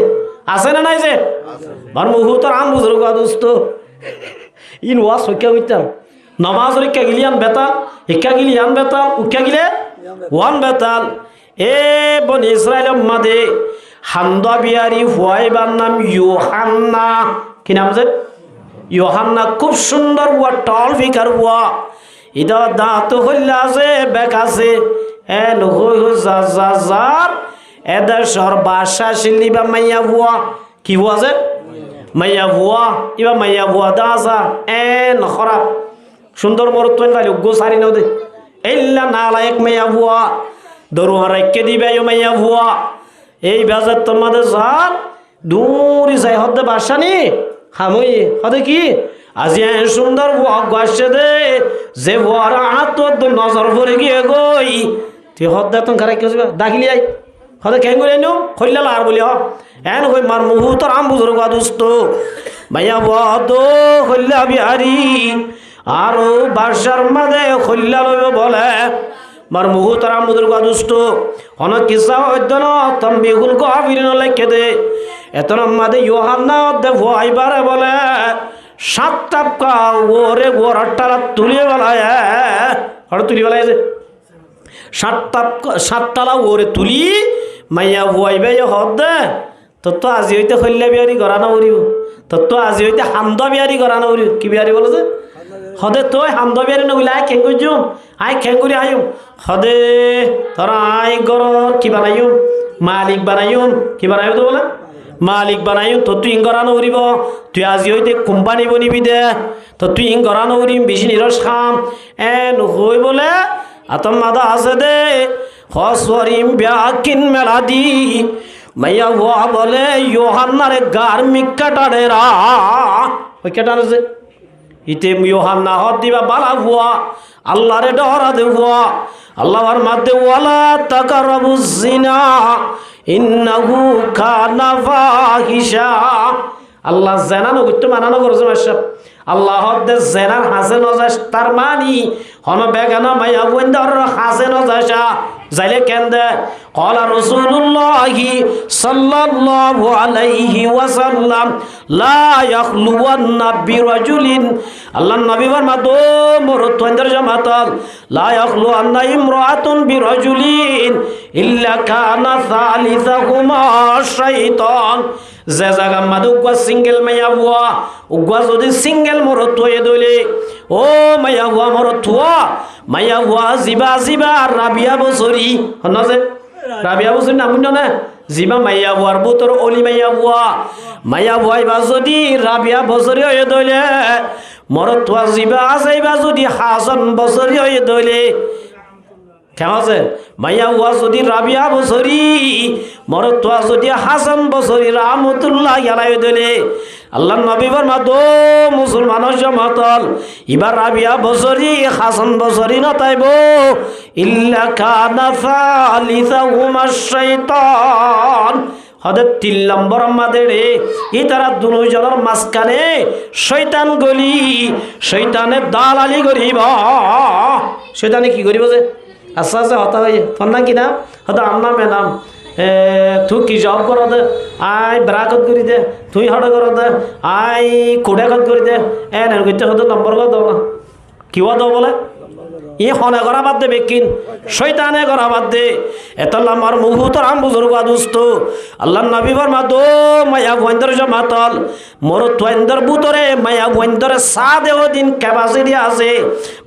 আছে না নাই যে বার মুহুতর আম বুজুর্গ দোস্ত ইন ওয়াস হইকা হইতাম নমাজ হইকা গিলিয়ান বেতাল হিকা গিলিয়ান বেতাল উকা গিলে ওয়ান বেতাল এ বনি ইসরাইল মাদে হামদা বিয়ারি হুয়াইবার নাম ইউহান্না কি নাম যে ইউহান্না খুব সুন্দর ওয়া টল ফিকার ওয়া ইদা দাঁত হইলা আছে বেক আছে এন হই জার এদেশর বাসা শিলিবা মাইয়া বুয়া কি বুয়া যে মাইয়া বুয়া ইবা মাইয়া বুয়া দাসা এন খারাপ সুন্দর মরতন গালি গো সারি নাও দে এল্লা নালায়েক মাইয়া বুয়া দরুয়া রাইকে দিবে মাইয়া বুয়া এই বাজার তোমাদের জাল দূরি যাই হদে বাসা নি হামই হদে কি আজি সুন্দর গাছে দে যে বড় আত নজর পড়ে গিয়ে গই তুই হদ্দা তো খারাপ কি ডাকিলি আই হদে কেন করে নো খইলা আর বলি এন কই মার মুহুতর আম বুজুর্গ দুস্ত ভাইয়া বদ খইলা বিহারি আর বাসার মাঝে খইলা লইব বলে মার মুহুতর আম বুজুর্গ দুস্ত হন কিসা অধ্যয়ন তম্বিহুল গাফিরিন লেখে দে এত মাদে ইউহান্না দে ভাইবারে বলে সাতটা ওরে গোরাটারা তুলিয়ে বেলায় হঠাৎ তুলি বেলায় যে সাতটালা ওরে তুলি মাইয়া বুয়াইবে হদ দে তোর তো আজি হইতে খল্লা বিহারি গড়ানো উড়িব তোর তো আজি হইতে হামদ বিহারি গড়ানো উড়িব কি বিহারি বলো যে হদে তুই হামদ Bihari নগিলে I খেঙ্গুর zoom I খেঙ্গুরি I'm হদে তোরা আই গড়র কি বানাইম মালিক বানাইম কি বানাইম তো বলে মালিক বানাইম তো তুই গড়ানো উড়িব তুই আজি হইতে কোম্পানি বনিবি দে তো তুই গড়ানো উড়িম বেশি নিরস খাম এন হই বলে আতম মাদা আছে দে হসরিম ব্যাকিন মেলা দি মাইয়া ওয়া বলে ইয়োহান্নারে গার্মিক কাটারে রা ওই কাটারে যে ইতে ইয়োহান্না হদ দিবা বালা হুয়া আল্লাহরে ডরা দে হুয়া আল্লাহর মাঝে ওয়ালা তাকারাবুজ জিনা ইন্নাহু কানা ফাহিশা আল্লাহ জানানো করতে মানানো করছে মাসব আল্লাহ দে জেনার হাসে নজাস তার মানি হন বেগানা মাইয়া বন্দর হাসে নজাসা যাইলে কেন দে কলা রাসূলুল্লাহি সাল্লাল্লাহু আলাইহি ওয়াসাল্লাম লা ইয়াখলুওয়ান্না বিরাজুলিন আল্লাহ নবী ফরমা দো মোর তোন্দের জামাতাল লা ইয়াখলুওয়ান্না ইমরাতুন বিরাজুলিন ইল্লা কানা সালিসাহুমা শাইতান যে জায়গা মাদুকা সিঙ্গেল মাইয়া বুয়া উগা যদি সিঙ্গেল মোর তোয়ে দলে ও মাইয়া বুয়া মোর থুয়া মাইয়া বুয়া জিবা জিবা রাবিয়া বছরি হন যে রাবিয়া বছরি নামুন না জিবা মাইয়া বুয়ার বুতর অলি মাইয়া বুয়াইবা যদি রাবিয়া বছরি হয়ে দলে মোর থুয়া জিবা যাইবা যদি হাসান বছরি হয়ে দলে কেমন আছে মাইয়া বুয়া যদি রাবিয়া বছরি মোর থুয়া যদি হাসান বছরি রাহমাতুল্লাহ আলাইহি দলে আল্লাহ নবী ফরমা দো মুসলমানের জামাতল এবার রাবিয়া বছরি হাসান বছরি না তাইব ইল্লা কানা সালিসাহুমা শাইতান হদে 3 নম্বর আমাদের এই তারা দুজনের মাঝখানে শয়তান গলি শয়তানের দালালি করিব শয়তানে কি করিব যে আচ্ছা আচ্ছা হতা হয়ে ফন্না কি নাম হয়তো আন্না মেনাম তুই কি জব কর দে আই ব্রাকত করি দে তুই হঠাৎ কর দে আই কোডাকত করি দে এন করতে হয়তো নম্বর কত না কিও দাও বলে ই হনে করা বাদ দে বেকিন শয়তানে করা বাদ দে এতলা আমার মুহুতর আম বুজুর্গ দুস্ত আল্লাহ নবী ফরমা দো মায়া বন্দর জামাতল মোর তোন্দর বুতরে মায়া বন্দর সাদে দিন ক্যাপাসিটি আছে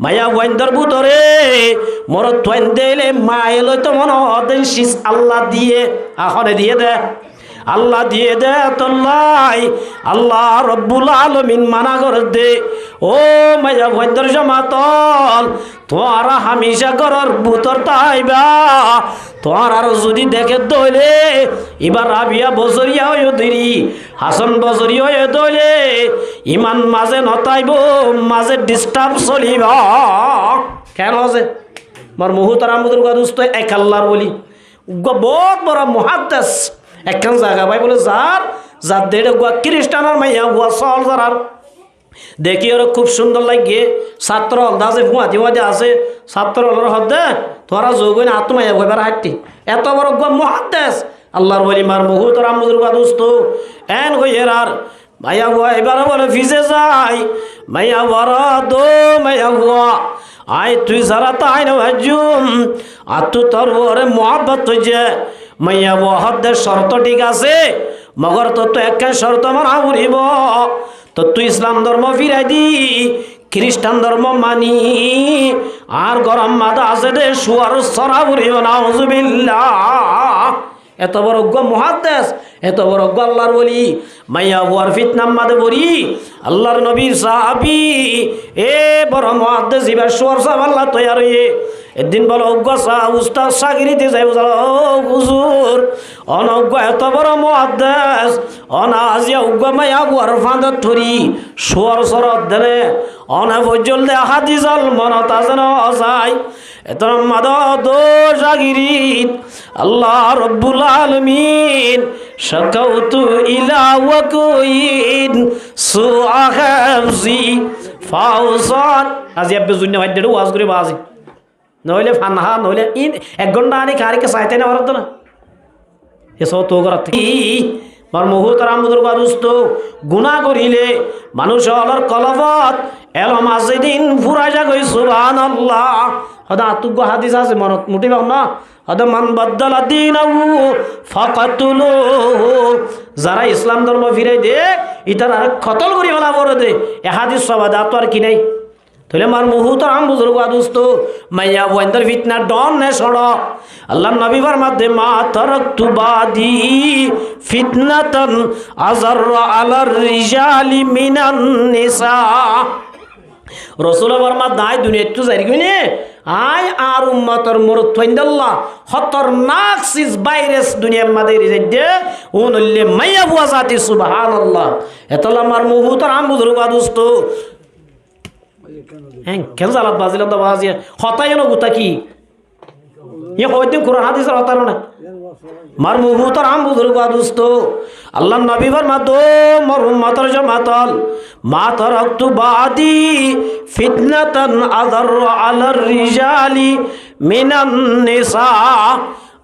মায়া বন্দর বুতরে মোর তোন্দেলে মাইলো তো মন হদেন শিস আল্লাহ দিয়ে আখনে দিয়ে দে আল্লাহ দিয়ে দে তোল্লাই আল্লাহ রব্বুল আলামিন মানা করে দে ও মায়া বন্দর জামাতল তোরা হামেশা করর বুতর তাইবা তোর আর যদি দেখে দইলে এবার রাবিয়া বছরিয়া হয়ে দিরি হাসান বছরি হয়ে দইলে ইমান মাঝে নতাইব মাঝে ডিস্টার্ব চলিব কেন আছে মোর মুহুতারাম বুজুর্গ দুস্ত এক আল্লাহর বলি বহুত বড় মুহাদ্দিস একখান জায়গা ভাই বলে যার দেড় গুয়া খ্রিস্টানের মাইয়া গুয়া সল যার দেখি ওরা খুব সুন্দর লাগে ছাত্র হলদা আছে ফুয়াদি ফুয়াদি আছে ছাত্র হলের হদে তোরা যোগইন আত্মাইয়া ভয়বার হাঁটতি এত বড় গুয়া মুহাদ্দিস আল্লাহর বলি মার মুহুতারাম বুজুর্গ দুস্ত এন হইয়ের আর মাইয়া গুয়া এবার বলে ফিসে যাই মাইয়া বড় দো মাইয়া গুয়া আয় তুই সারা তাই না ভাজুম আর তু তোর ওরে মহাব্বত হয়েছে মাইয়া বহদের শর্ত ঠিক আছে মগর তোর তো এক শর্ত মানা উড়িব তো তুই ইসলাম ধর্ম ফিরাই দি খ্রিস্টান ধর্ম মানি আর গরম মাদা আছে দে শুয়ার সরা উড়িব না হুজুবিল্লাহ এত বড় মুহাদ্দিস এত বড় আল্লাহর বলি মাইয়া বুয়ার ফিতনাম মাদে বলি আল্লাহর নবীর সাহাবী এ বড় মুহাদ্দিস ইবার শুয়ার সাহেব আল্লাহ তৈয়ার হয়ে একদিন বলো অজ্ঞ উস্তাদ সাগিরিতে যাই ও হুজুর অনজ্ঞ এত বড় মুহাদ্দিস অনাজিয়া অজ্ঞ মায়া গুয়ার ফাঁদত ধরি সোয়ার সরত দেনে অনা পর্যন্ত হাদিসল মনত আছে না যায় এত মাদ দো সাগিরিত আল্লাহ রব্বুল আলামিন শাকাউতু ইলা ওয়াকুইন সুআহাবজি ফাউসান আজি আব্বে জুন্না ভাইডেড় ওয়াজ করে বাজি নইলে ফানহা নইলে ইন 1 ঘন্টা আনি কারিকে চাইতে না পারত না এসব তো করার কি মার মুহতারাম বুজুর্গ দোস্ত গুনাহ করিলে মানুষ হলর কলবত এলো মাসজিদিন ফুরাই যা কই সুবহানাল্লাহ হদা আতুগ হাদিস আছে মনত মুটিবা না হদা মান বদলা দীনাহু ফাকাতুলুহু যারা ইসলাম ধর্ম ফিরাই দে ইতার আর কতল করি বলা বড় দে এ হাদিস সবাদা তো আর কি নাই তাহলে মার মুহতারাম বুজুর্গ দোস্ত মাইয়া ওয়ান্দার ফিতনা ডন নে সড় আল্লাহর নবী ফরমাতে মা তারাকতু বাদি ফিতনাতান আযাররা আলার রিজালি মিনান নিসা রাসূল ফরমা দাই দুনিয়া তো জারি কইনে I R উম্মতর মুরত ফাইন্দাল্লাহ Khatarnak seize virus দুনিয়ার মধ্যে রিজে ওনলে মাইয়া বুয়াজাতি সুবহানাল্লাহ এতলা মার মুহতারাম বুজুর্গ দোস্ত হ্যাঁ কেন জালাত বাজিলাম তো বাজিয়া হতাই না গুতা কি ये होते कुरान हदीस होता ना मार मुहूतर हम बुजुर्ग दोस्त अल्लाह नबी फरमा दो मर उम्मतर जमातल मा तरक्तु बादी फितनतन अदर अलर रिजाली मिनान निसा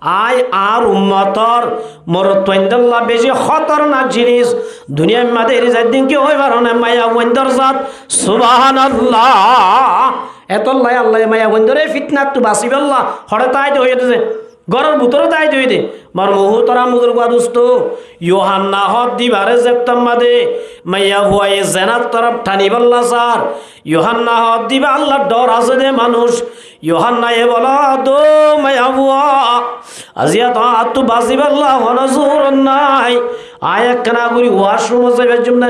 आय आर उम्मतर मरतोइंदल्लाह बेजी खतरनाक जिनिस दुनिया में मादे रिजादिन की होय बारने माया वंदर जात सुबहानाल्लाह এতল্লাই আল্লাহ মায়া বন্ধরে ফিতনাত তো বাসিব আল্লাহ হরে তাই হয়ে দে গরর ভিতরে তাই হয়ে দে মার মুহতারাম বুজুর্গ দোস্ত ইউহান্না হদ দিবারে জেপ্তাম মাদে মাইয়া হুয়াই জান্নাত তরফ ঠানিবাল্লা স্যার ইউহান্না হদ দিবা আল্লাহ ডর আছে দে মানুষ ইউহান্না এ বলা দো মাইয়া হুয়া আজিয়া তো আত্তু বাসিব আল্লাহ হনজুর নাই আয়া কানা করি ওয়াশরুম যাইবার জন্য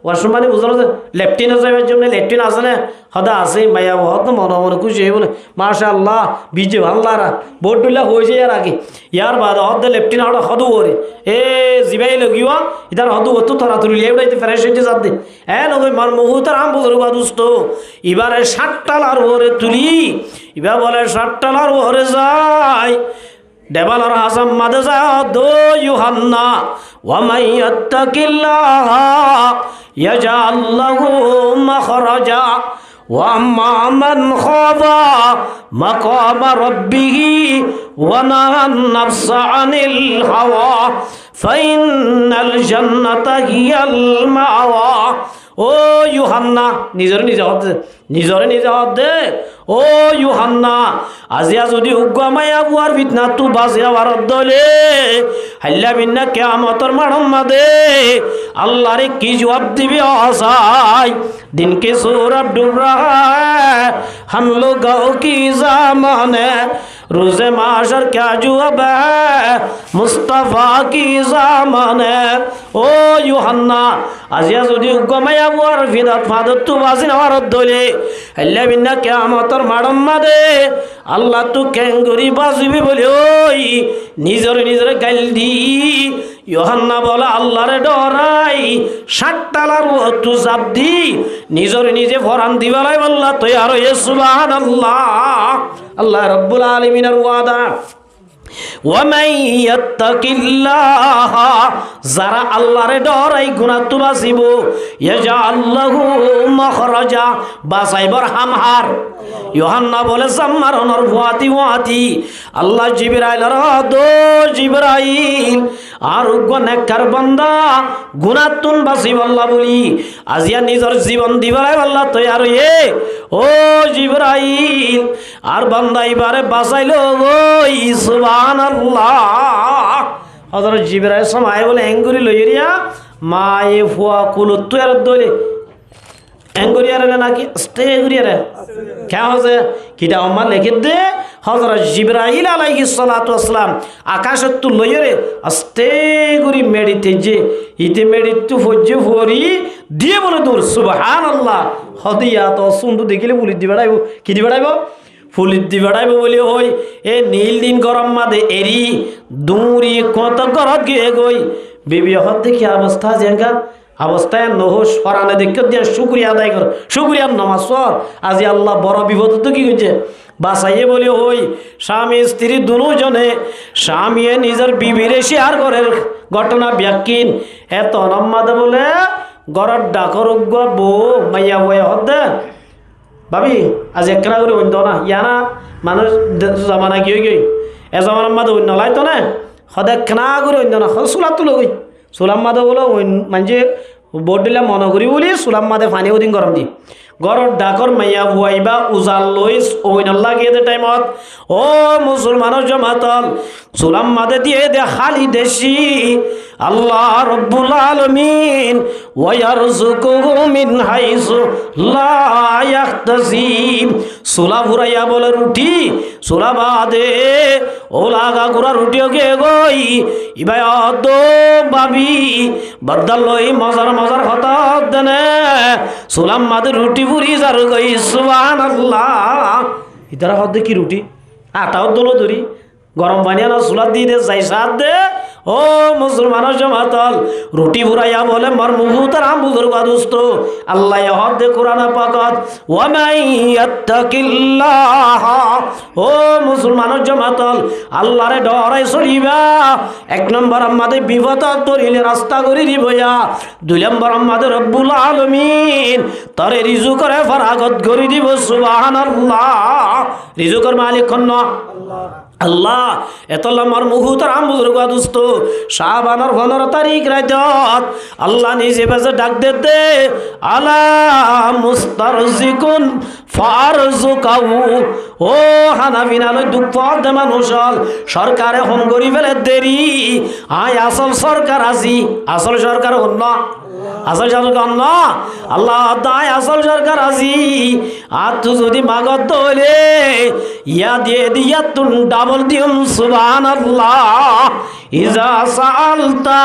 ওয়াশরুম মানে বুঝলো যে লেফটিনে যাইবার জন্য লেফটিন আছে না হদা আছে মাইয়া বহুত মনে মনে খুশি হয়ে বলে মাশাআল্লাহ বিজে ভাল্লারা বোর্ডুল্লা হয়ে যায় আর আগে ইয়ার বাদ হদ লেফটিন হদ হদু ওরে এ জিবাই লগিওয়া ইদার হদু অত তরাতরি লেবড়াইতে ফ্রেশ হয়ে যাতে এ লগে মার মুহূর্তের আম বুজুর্গ দোস্ত এবারে 60 টালার ওরে তুলি এবার বলে 60 টালার ওরে যায় দেবালার হাসাম মাদে যায় দো ইউহান্না ওয়া মাই ইয়াত্তাকিল্লাহ ইয়াজআল লাহু মাখরাজা ওয়া আম্মা মান খাফা মাকাম রাব্বিহি ওয়া নাহান নাফসা আনিল হাওয়া ফাইনাল জান্নাতা হিয়াল মাওয়া ও ইউহান্না নিজরে নিজে হদ দে ও ইউহান্না আজিয়া যদি উগ্র মায়া বুয়ার ফিতনা তু বাজিয়া ভারত দলে হাল্লা বিন্না কিয়ামতের মাঠম মাদে আল্লাহরে কি জবাব দিবি আসাই दिन के सूरज डूब रहा है हम लोगों की ज़माने रोज़े माशर क्या जवाब है मुस्तफ़ा की ज़माने ओ यूहन्ना আজিয়া যদি উগ্রমায়া বুয়ার ফিদাত ফাদত তু বাজি নাওয়ার দলে আল্লাহ বিন্না কিয়ামতের মাঠম মাদে আল্লাহ তু কেঙ্গুরি বাজিবি বলে ওই নিজরে গাইল দি ইউহান্না বলা আল্লাহরে ডরাই 60 টালার তু জাপ দি নিজে ফরান দিবালাই বললা তৈয়ার হয়ে সুবহানাল্লাহ আল্লাহ রাব্বুল আলামিনের ওয়াদা ومن يتق الله যারা আল্লাহরে ডরাই গুনাহ তো বাঁচিব ইয়াজআল লাহু মাখরাজা বাঁচাইবার হামহার ইউহান্না বলে সাম্মারনর ওয়াতি আল্লাহ জিবরাইলের দো জিবরাইল আর গুনাহগার বান্দা গুনাহ তুন বাঁচিব আল্লাহ বলি আজিয়া নিজের জীবন দিবালাই আল্লাহ তৈয়ার হয়ে ও জিবরাইল আর বান্দা এবারে বাঁচাইলো ওই সুবহানাল্লাহ হযরত জিবরাইল সময় বলে এঙ্গুরি লইরিয়া মায়ে ফুয়া কুলুত এর দলে এঙ্গুরিয়ারে নাকি স্টেগুরিয়ারে কে হচ্ছে কিটা আম্মা লিখে দে হযরত জিবরাইল আলাইহিস সালাতু ওয়াসসালাম আকাশত তু লইরে স্টেগুরি মেডিতে যে ইতে মেডিতু ফজ্জে ফরি দিয়ে বলে দূর সুবহানাল্লাহ হদিয়া তো সুন্দর দেখিলে বলি দি বেড়াইব কি দি বেড়াইব ফুলির দি বেড়াইব বলি হই এ নীল দিন গরম মাদে এরি দুরি কত গরত গিয়ে গই বিবি হত দেখি অবস্থা জেঙ্গা অবস্থায় নহস ফরানে দেখে দিয়ে শুক্রিয়া আদায় কর শুক্রিয়ার নমাজ পড় আজি আল্লাহ বড় বিপদ তো কি হয়েছে বাসাইয়ে বলি হই স্বামী স্ত্রী দুজনে স্বামীয়ে নিজের বিবিরে শেয়ার করে ঘটনা ব্যাকিন এত নম্মাদে বলে গরর ডাকর বউ মাইয়া বয়ে হদ্দে ভাবি আজ একখানা করে অন্য না ইয়ানা মানুষ জামানা কি হয়ে গই এ জামানার মাদে অন্য লাইতো না সদায় খানা করে অন্য না চুলাত তুলো গই চুলাম মাদে বলো মানে বোট দিলে মনে করি বলি চুলাম মাদে পানি ওদিন গরম দি গরর ডাকর মাইয়া বুয়াইবা উজাল লই ওইন লাগিয়ে দে টাইমত ও মুসলমানের জমাতল চুলাম মাদে দিয়ে দে খালি দেশি আল্লাহ রব্বুল আলামিন ওয়ারযুকুহু মিন হাইসু লা ইয়াহতাসিব সুলা ভুরাইয়া বলে রুটি সুলা বাদে ও লাগা গুড়া রুটিও গে গই ইবাই অদ বাবি বদল লই মজার মজার কথা দেনে সুলাম মাদে রুটি পুরি যার গই সুবহানাল্লাহ ইতারা হদ কি রুটি আটাও দলো ধরি গরম পানি আনা চুলাত দিয়ে দে যাই সাত দে ও মুসলমানের জমাতল রুটি বুড়াইয়া বলে মর মুহুতার আম বুজুর্গ দুস্ত আল্লাহ হদ দে কোরআন পাকত ওয়া মান ইয়াত্তাকিল্লাহ ও মুসলমানের জমাতল আল্লাহরে ডরাই চলিবা এক নম্বর আমাদের বিপদ ধরিলে রাস্তা করে দিবয়া দুই নম্বর আমাদের রব্বুল আলামিন তরে রিজু করে ফরাগত করে দিব সুবহানাল্লাহ রিজুকের মালিক কোন আল্লাহ আল্লাহ এতলামার মুহুতার আম বুজুর্গ দুস্ত শাবানের 15 তারিখ রাতত আল্লাহ নিজে বেজে ডাক দে আলা মুস্তারজিকুন ফারজুকাউ ও হানাবিনালে দুঃখ দে মানুষ সরকারে হম করি ফেলে দেরি আয় আসল সরকার আজি আসল সরকার অন্য আসল সরকার অন্য আল্লাহ দায় আসল সরকার আজি আর তুই যদি মাগত দলে ইয়া দিয়ে দিয়া তুন ডাবল দিম সুবহানাল্লাহ ইজা সাআলতা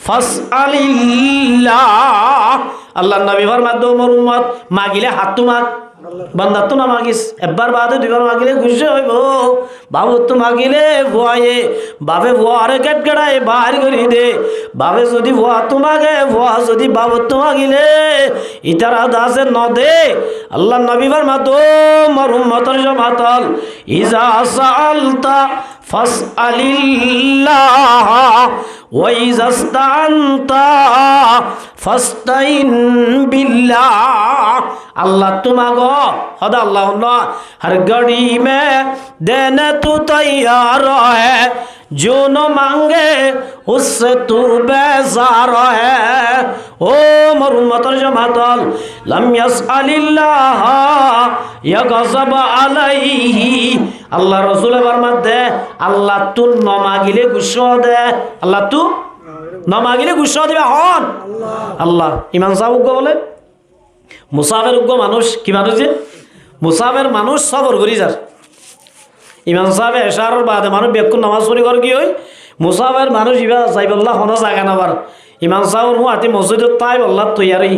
ফাসআলিল্লাহ আল্লাহ নবী ফরমাত মোর উম্মত মাগিলে হাত তুমাক বান্দা তো না মাগিস একবার বাদে দুইবার মাগিলে খুশি হইব বাবু তো মাগিলে ভয়ে বাবে ভুয়ারে গেট গেড়ায় বাহার করি দে বাবে যদি ভুয়া তো মাগে ভুয়া যদি বাবু তো মাগিলে ইতারা দাসে ন দে আল্লাহ নবী ফরমাত মোর উম্মতের জমাতল ইজা সাআলতা ফাসআলিল্লাহ ওয়া ইজা ইসতানতা ফাস্তাইন বিল্লাহ अल्लाह तुमागो हद अल्लाह हर घड़ी में देने तू तैयार है जो न मांगे उससे तू बेजार है ओ मरुमतर जमातल लम यसअलिल्लाह यगज़ब अलैहि अल्लाह रसूल फरमात दे अल्लाह तू न मांगिले गुस्सा दे अल्लाह तू न मांगिले गुस्सा दिबे हन अल्लाह इमाम साहब को बोले মুসাফের উগ্র মানুষ কি মানুষ যে মুসাফের মানুষ সবর করি যার ইমাম সাহেব এশারের বাদে মানুষ বেকুন নামাজ পড়ি কর কি হই মুসাফের মানুষ ইবা যাইবল্লাহ হন জায়গা নাবার ইমাম সাহেব হু আতি মসজিদ তাই বল্লাহ তৈয়ারি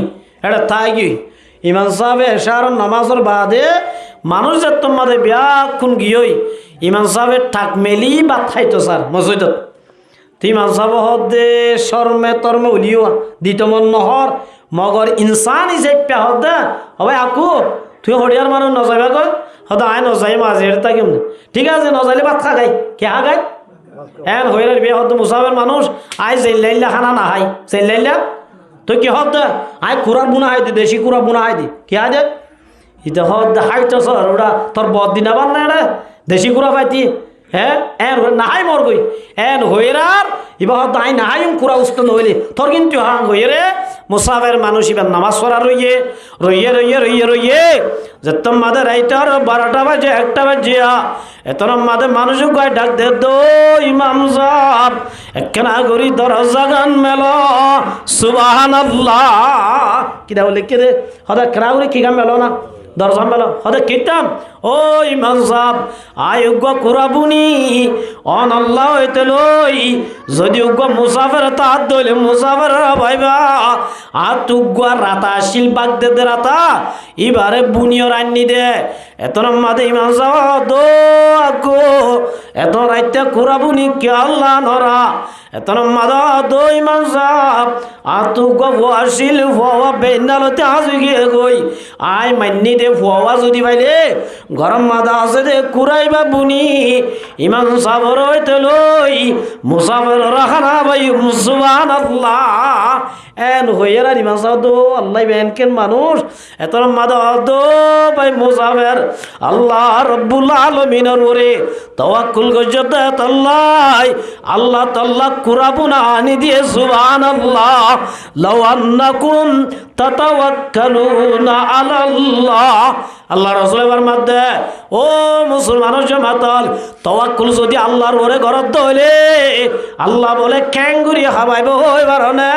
এটা তাই কি ইমাম সাহেব এশারের নামাজের বাদে মানুষ যে তোমাদের বেকুন গিয়ে ইমাম সাহেবের ঠাক মেলি বা থাইতো স্যার মসজিদত ইমাম সাহেব হদে শর্মে তর্মে উলিও দিত মন নহর মগর ইনসান হিসেবে হদা হবে আকু তুই হরিয়ার মানুষ নজাইবা কয় হদা আয় নজাই মাঝে এটা কেমন ঠিক আছে নজাইলে ভাত খা গাই কে হা গাই হ্যাঁ হইয়ার বিয়ে হতো মুসাফের মানুষ আয় জেল্লাইল্লা খানা না হাই জেল্লাইল্লা তুই কি হদা আয় কুড়ার বুনা হাই দি দেশি কুড়া বুনা হাই দি কে আজ ইতে হদ হাইতো সর ওটা তোর বদ দিন আবার না এটা দেশি কুড়া পাইতি হ্যাঁ এন নাহাই মর গই এন হইরার ইবা হদ আই নাহাই কুড়া উস্ত নইলে তোর কিন্তু হাং হইরে মুসাফের মানুষ ইবার নামাজ পড়া রইয়ে রইয়ে রইয়ে রইয়ে রইয়ে যেতম মাদে রাইটার 12টা বাজে 1টা বাজিয়া এতন মাদে মানুষ গায় ডাক দে দো ইমাম সাহেব একখানা গরি দরজা গান মেলো সুবহানাল্লাহ কিদা বলে কে রে হদা খেলা করে কি গান মেলো না দরজা মেলো হদে কিতাম ও ইমাম সাহেব আয়োগ্য কুরাবুনি অন আল্লাহ হইতে লই যদি উগ্র মুসাফের তাহাত দইলে মুসাফের ভাইবা আর তুগ্য রাতা শিল বাগ দে রাতা এবারে বুনিয়র আননি দে এত মাদে ইমাম সাহেব দো আকো এত রাইতে কুরাবুনি কে আল্লাহ নরা এত মাদা দো ইমাম সাহেব আর তুগ্য ওয়াশিল ওয়া বেনালতে হাজু গিয়ে গই আই মান্নি দে ফুয়া যদি বাইলে গরম মাদা আছে দে কুরাইবা বুনি ইমাম সাবর হইতে লই মুসাফির রাখানা ভাই সুবহানাল্লাহ এন হইয়ারা ইমাম সাহেব দো আল্লাহ বেন কেন মানুষ এত মাদা দো ভাই মুসাফির আল্লাহ রব্বুল আলামিনের ওরে তাওয়াক্কুল গজতে আল্লাহ আল্লাহ তাআলা কুরাবুনা আনি দিয়ে সুবহানাল্লাহ লাউ আন্নাকুম তাতাওয়াক্কালুনা আলাল্লাহ আল্লাহ রাসূলের মধ্যে ও মুসলমানের জামাতাল তাওয়াক্কুল যদি আল্লাহর ওরে গরত দইলে আল্লাহ বলে ক্যাঙ্গুরি হাবাইব হইবার না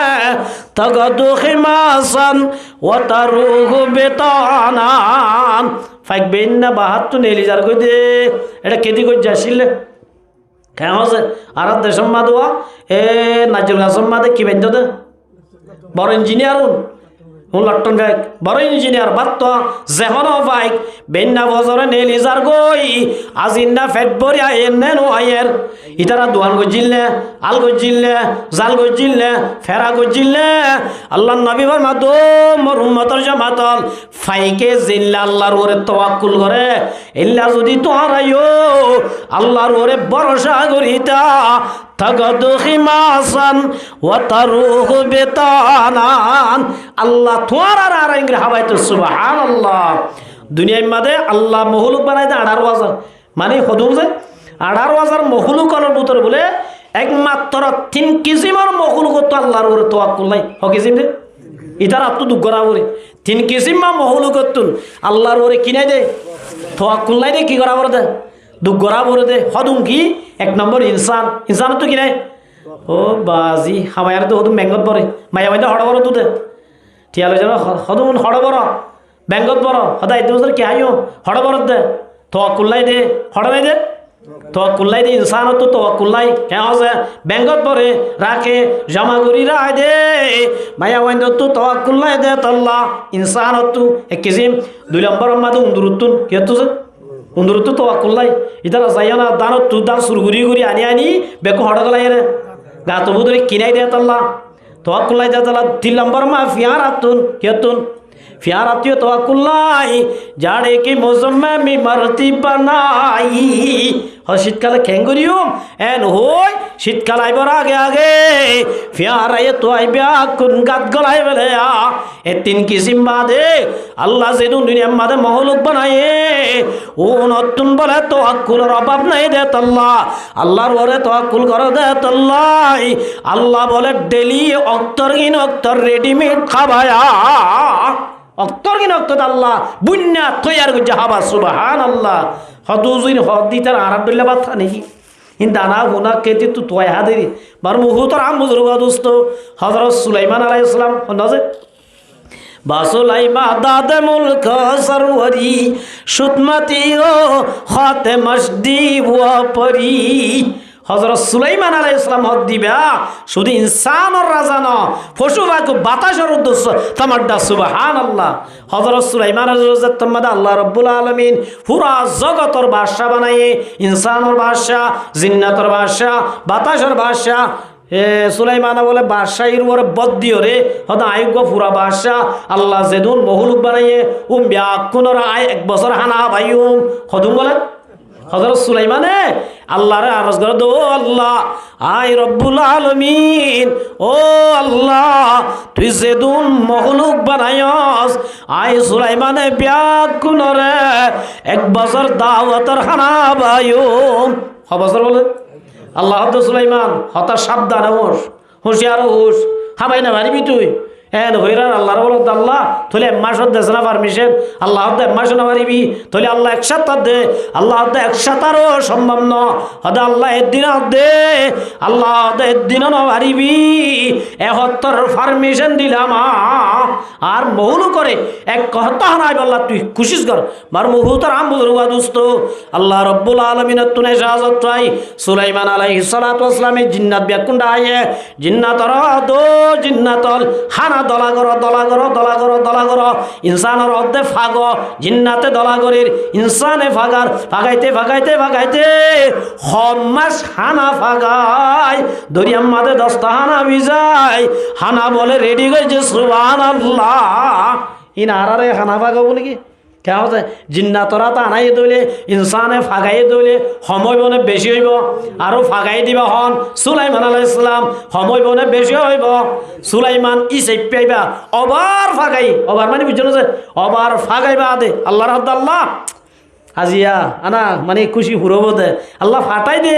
তাগাদু খিমাসান ওয়া তারুহু বিতানান ফাইকবেন না বাহাত্তু নেলিজার কই দে এটা কেদি কই যাছিল কেন আছে আর দেশম মাদুয়া এ নাজুল গাছম মাদে কি বেঞ্জ দে বড় ইঞ্জিনিয়ার লটন ব্যাগ বড় ইঞ্জিনিয়ার বাত্ত যেহন বাইক বেন্না বজরে নেলিজার গই আজিন্না ফেট বরিয়া এনে নো আয়ের ইতারা দোয়ান গজিলনে আল গজিলনে জাল গজিলনে ফেরা গজিলনে আল্লাহর নবী ফরমা দো মোর উম্মতের জামাতল ফাইকে জিল্লা আল্লাহর ওরে তাওয়াক্কুল করে ইল্লা যদি তোহারাইও আল্লাহর ওরে ভরসা করিতা তাগাদু খিমাসান ওয়া তারুহু বিতানান আল্লাহ তোর আর ইংরে হাবাইতো সুবহানাল্লাহ দুনিয়ার মধ্যে আল্লাহ মহলুক বানাই দে 18,000 মানে হদুম যে 18,000 মহলুকর ভিতরে বলে একমাত্র 3 কিসিমের মহলুক তো আল্লাহর ওরে তাওয়াক্কুল নাই হ কিসিম রে ইতার আত্ম দুগরা ওরে 3 কিসিম মা মহলুক তুন আল্লাহর ওরে কিনাই দে তাওয়াক্কুল নাই দে কি করা বড় দে দুগরা বড় দে হদুম কি এক নম্বর ইনসান তো কি নাই ও বাজি হামায়ার তো হদুম ব্যাঙ্গত পরে মায়া মাইতে হড় বড় তুদে ঠিয়াল যেন হদুম হড় বড় ব্যাঙ্গত বড় সদায় তোর কি আইও হড় বড় দে তাওয়াক্কুল নাই দে হড় নাই দে তাওয়াক্কুল নাই দে ইনসান তো তাওয়াক্কুল নাই কেন আছে ব্যাঙ্গত পরে রাখে জমা করি রায় দে মায়া মাইতে তো তাওয়াক্কুল নাই দে আল্লাহ ইনসান তো এক কিসিম 2 নম্বর মাদে উন্দুরুতুন কে তো উন্দুর তো তাওয়াক্কুল নাই ইতারা যাইয়া না দানত তু দান সুরগুরি গুরি আনি বেকো হড় গলাই রে গা তবু ধরে কিনাই দে আল্লাহ তাওয়াক্কুল নাই দে আল্লাহ 3 নম্বর মা ফিয়ারাতুন কেতুন ফিয়ারাতিও তাওয়াক্কুল নাই জাড়ে কি মৌসুম মে মারতি বানাই হ শীতকালে খেঙ্গুরিও এন হই শীতকাল আইবার আগে আগে ফিয়ারায়ে তো আইবে কোন গাত গলাই বলে এ 3 কিসিম বাদে আল্লাহ যেদু দুনিয়ার মাঝে মহলুক বানায়ে ও নতুন বলে তাওয়াক্কুলের অভাব নাই দে আল্লাহ আল্লাহর ওরে তাওয়াক্কুল করে দে আল্লাহ আল্লাহ বলে ডেলি অক্তর রেডিমেড খাবায়া অক্তর কিন অক্তর আল্লাহ বুন্না তৈয়ার করছে হাবা সুবহানাল্লাহ হদুজিন হদিতার আরাদুল্লাহ বাতা নাকি ইন দানা গুনা কেতি তু তোয় হাদেরি বার মুহুতর আম বুজুর্গ দোস্ত হযরত সুলাইমান আলাইহিস সালাম হনজে বাসুলাইমা দাদে মুলক সরওয়ারি সুতমতি ও খাতে মসদি ওয়া পরি হযরত সুলাইমান আলাইহিস সালাম হদ দিবা শুধু ইনসানর রাজা না পশু পাখি বাতাসের উদ্দেশ্য তামাড্ডা সুবহানাল্লাহ হযরত সুলাইমান আলাইহিস সালাম আল্লাহ রাব্বুল আলামিন পুরা জগতের বাদশা বানায়ে ইনসানর বাদশা জিন্নাতের বাদশা বাতাসের বাদশা সুলাইমান বলে বাদশাহীর ওরে বদ দিও রে হদা আয়োগ্য পুরা বাদশা আল্লাহ যেদুন মহলুক বানায়ে ব্যাকুনর আয় 1 বছর হানা ভাইউম হদুম বলে হযরত সুলাইমানে আল্লাহরে আরজ করে দো আল্লাহ আই রব্বুল আলামিন ও আল্লাহ তুই যেদুন মখলুক বানায়স আই সুলাইমানে ব্যাকুনরে 1 বছর দাওয়াতের খানা ভাইউম হ বছর বলে আল্লাহ তো সুলাইমান হতা সাবধান হোস হুঁশিয়ার হোস হাবাই না মারিবি তুই হইরার আল্লাহর বলো আল্লাহ তাহলে এম্মাসত দেশ না পারমিশন আল্লাহ এম্মাস না পারিবি তাহলে আল্লাহ একসাথ দে আল্লাহ একসাথ আরও সম্ভব ন হদে আল্লাহ একদিন দে আল্লাহ একদিনও না পারিবি এহত্তর পারমিশন দিলাম আর মহুলু করে এক কথা নাই বললা তুই খুশিস কর মার মুহুতার আম বুজুর্গ দুস্ত আল্লাহ রব্বুল আলামিনের তুনে শাহাদাত পাই সুলাইমান আলাইহিস সালাতু ওয়াস সালামের জিন্নাত ব্যাকুন্ডা আয়ে জিন্নাতর দো জিন্নাতল হানা দলাগর ইনসানের অর্ধে ফাগ জিন্নাতে দলাগরের ইনসানে ফাগার ফাগাইতে হম্মাস হানা ফাগাই দরিয়াম মাদে 10টা হানা বিজাই হানা বলে রেডি হয়েছে সুবহানাল্লাহ ইন আরারে হানা ফাগাবো নাকি কেন হচ্ছে জিন্নাতরা তা আনাই দইলে ইনসানে ফাগাই দইলে সময় বনে বেশি হইব আরো ফাগাই দিবা হন সুলাইমান আলাইহিস সালাম সময় বনে বেশি হইব সুলাইমান ইসাই পাইবা ওভার ফাগাই ওভার মানে বুঝছো না ওভার ফাগাইবা দে আল্লাহর হাত আল্লাহ আজিয়া আনা মানে খুশি হুরব দে আল্লাহ ফাটাই দে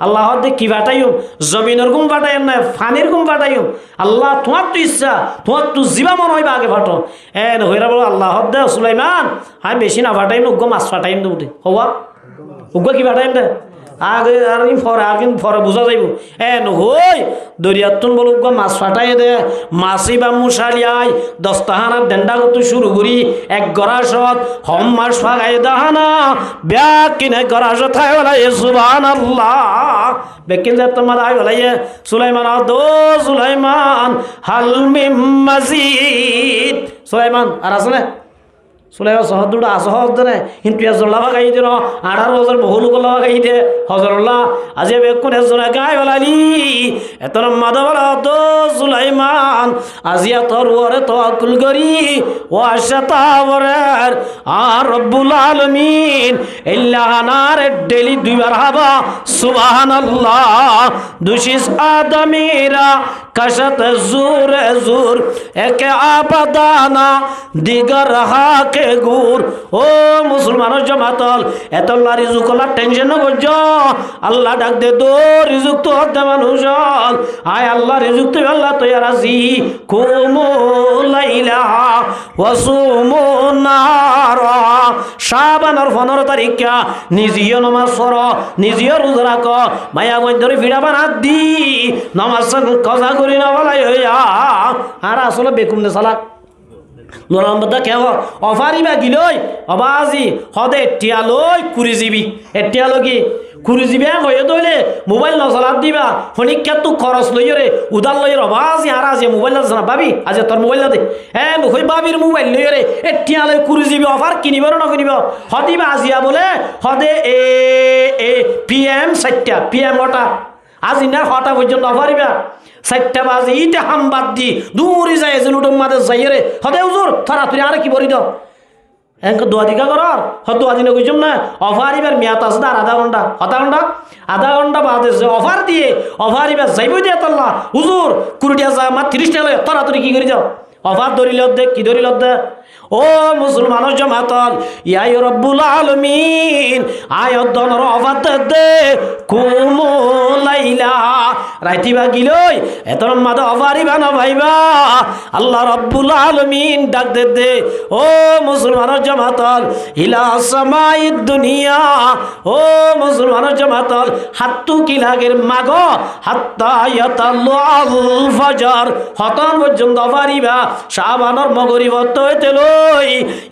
আল্লাহ দে কি ফাটাইম জমিনের গুম ফাটাইম না ফানির গুম ফাটাইম আল্লাহ তোমার তো ইচ্ছা তোমার তো জীবা মন হইবা আগে ফাটো হইরা বলো আল্লাহ দে সুলাইমান আমি বেশি না ফাটাইম উগ্র মাছ ফাটাইম দে উঠে হওয়া উগ্র কি ফাটাইম দে আগে আর পরে বুঝা যাইব হই দরিয়াতুন বল উগ্র মাছ ফাটাই দে মাছি বা মুশালিয়াই 10টা হানার ডেন্ডা করতে শুরু করি এক গরাসত হম মাছ ফাগাই দাহানা ব্যাগ কিনে গরাসত থাই বলাই সুবহানাল্লাহ বেকিন যে তোমার আই বলাই সুলাইমান দো সুলাইমান হাল মিম মাজিদ সুলাইমান আর আসলে সুলাইমান সহদুড়া আসহদ রে কিন্তু এজল্লাহ গাই দিন 18 বহু লোক গাই দে হজরুল্লাহ আজি বেকুন এজনে গাই বলালি এত মাদা বলা তো সুলাইমান আজি তোর ওরে তাওয়াক্কুল করি ওয়াশাতা ওরের আর রব্বুল আলামিন ইল্লাহানার ডেলি দুইবার হাবা সুবহানাল্লাহ দুশিস আদমিরা কশত জুর জুর একে আবাদানা দিগর হাকে গুর ও মুসলমানের জমাতল এতলা রিজুকলা টেনশন করছ আল্লাহ ডাক দে দো রিজুক তো হতে মানুষ আয় আল্লাহ রিজুক তো আল্লাহ তো রাজি কুমু লাইলা ওয়াসুমু নারা শাবানের 15 তারিখ নিজিও নামাজ পড়ো নিজিও রোজা রাখো মায়া বন্ধরে ভিড়া বানা দি নামাজ কজা করি না বলাই হইয়া আর আসলে বেকুম নে সালাক নরমদা কেও অফারিবা গিলই অবাজি হদে টিয়ালই কুরি জিবি এটিয়ালো কি কুরি জিবি হয়ে দইলে মোবাইল ন চালাত দিবা ফনিকা তু খরচ লইরে উদাল লইরে অবাজি আর আজি মোবাইল না ভাবি আজ তোর মোবাইল দে হই বাবির মোবাইল লইরে এটিয়ালই কুরি জিবি অফার কিনিব না কিনিব হদিবা আজিয়া বলে হদে এ PM 7টা PM 8টা আজি না 6টা পর্যন্ত অফারিবা 7টা বাজে ইটা হাম বাদ দি দূরে যায় জেলুটম মাদে যাই রে হদে হুজুর তারা তুই আর কি বলি দাও এনকে দোয়া দিকা করার হদ আজি না কইছম না অফারিবার মিয়াত আছে আধা ঘন্টা বাদে অফার দিয়ে অফারিবার যাইবই দে আল্লাহ হুজুর কুড়িটা যা মা 30 টাকা তারা তুই কি করি যাও অফার ধরিল দে কি ধরিল দে ও মুসলমানের জমাতল ইয়াই রব্বুল আলামিন আয়াত দনর অফার দে কুমু লাইলা রাইতিবা গিলই এতর মাদা অফারিবা না ভাইবা আল্লাহ রব্বুল আলামিন ডাক দে ও মুসলমানের জমাতল ইলা সামাইদ দুনিয়া ও মুসলমানের জমাতল হাত্তু কি লাগের মাগো হাত্তা ইয়াতাল্লাল ফজর হতন পর্যন্ত অফারিবা শাবানর মগরিবত হইতে লই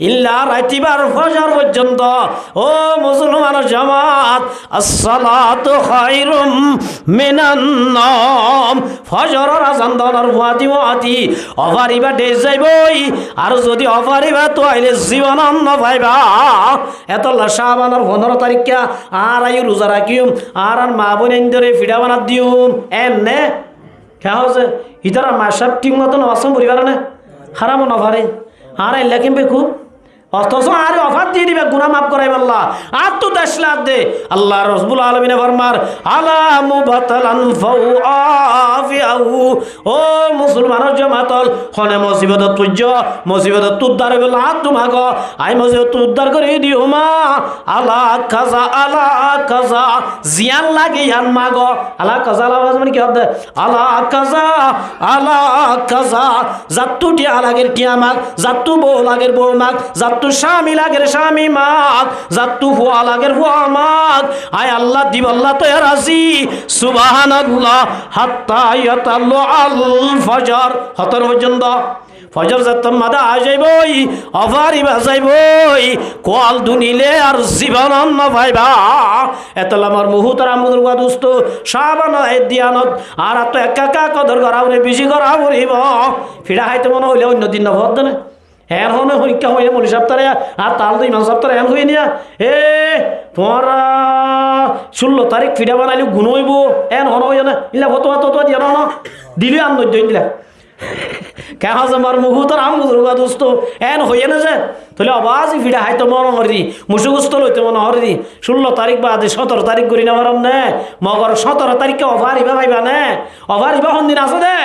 ইল্লা রাতিবার ফজর পর্যন্ত ও মুসলমানের জামাত আসসালাতু খায়রুম মিনান নাম ফজরের আযান দনার ওয়াতি অফারিবা ডে যাইবই আর যদি অফারিবা তো আইলে জীবন অন্ন পাইবা এতলা শাবানর 15 তারিখ আর আই রোজা রাখিম আর মা বোন ধরে ফিডা বানা দিউম এমনে কে হচ্ছে ইতারা মাসাব ঠিক মতো নামাজ পড়িবার না হারামো নভারে আর এলাকিম বেকু অথচ আর অফার দিয়ে দিবে গুনাহ মাফ করাই আল্লাহ আর তো 10 লাখ দে আল্লাহ রাব্বুল আলামিন ফরমার আলা মুবাতালান ফাউআফিউ ও মুসলমানের জামাতল হনে মুসিবত তুজ্জ মুসিবত উদ্ধার হইল হাত তোমাগ আই মুসিবত উদ্ধার করে দিও মা আলা কাজা জিয়ান লাগে ইয়ান মাগ আলা কাজা আওয়াজ মানে কি হবে আলা কাজা জাতু টিয়া লাগের টিয়া মাগ জাতু বউ লাগের বউ মাগ জাতু স্বামী লাগের স্বামী মাগ জাতু হুয়া লাগের হুয়া মাগ আয় আল্লাহ দিব আল্লাহ তো রাজি সুবহানাল্লাহ হাত্তা ইয়াতাল্লু আল ফজর হতর পর্যন্ত ফজর যতম মাদা আ যাইবই অভারি বাজাইবই কোয়াল দুনিলে আর জীবন ন ভাইবা এতল আমার মুহুতার আমুদুর গাদুস্ত শাবান এদিয়ানত আর তো একা কদর করাওরে বেশি করা পড়িব ফিরা হাইতে মনে হইলে অন্য দিন না ভর দেনে হ্যাঁ হনে পরীক্ষা হইলে মলি সপ্তাহে আর তাল তো ইমান সপ্তাহে এমন হয়ে নিয়া তোমার 16 তারিখ ফিরা বানাইলে গুণ হইব এন হন হইয়া না ইলা ফতোয়া দিয়া না দিলে আন নয় দিলা কেন আমার মুহুতার আমুদুর গাদুস্ত এন হইয়া না যে তাহলে আবাজ ফিরা হাইতো মনে হরি মুসুগুস্ত লইতে মনে হরি 16 তারিখ বাদে 17 তারিখ করি না পারম নে মগর 17 তারিখে অভার ইবা ভাইবা নে অভার ইবা দিন আছে দে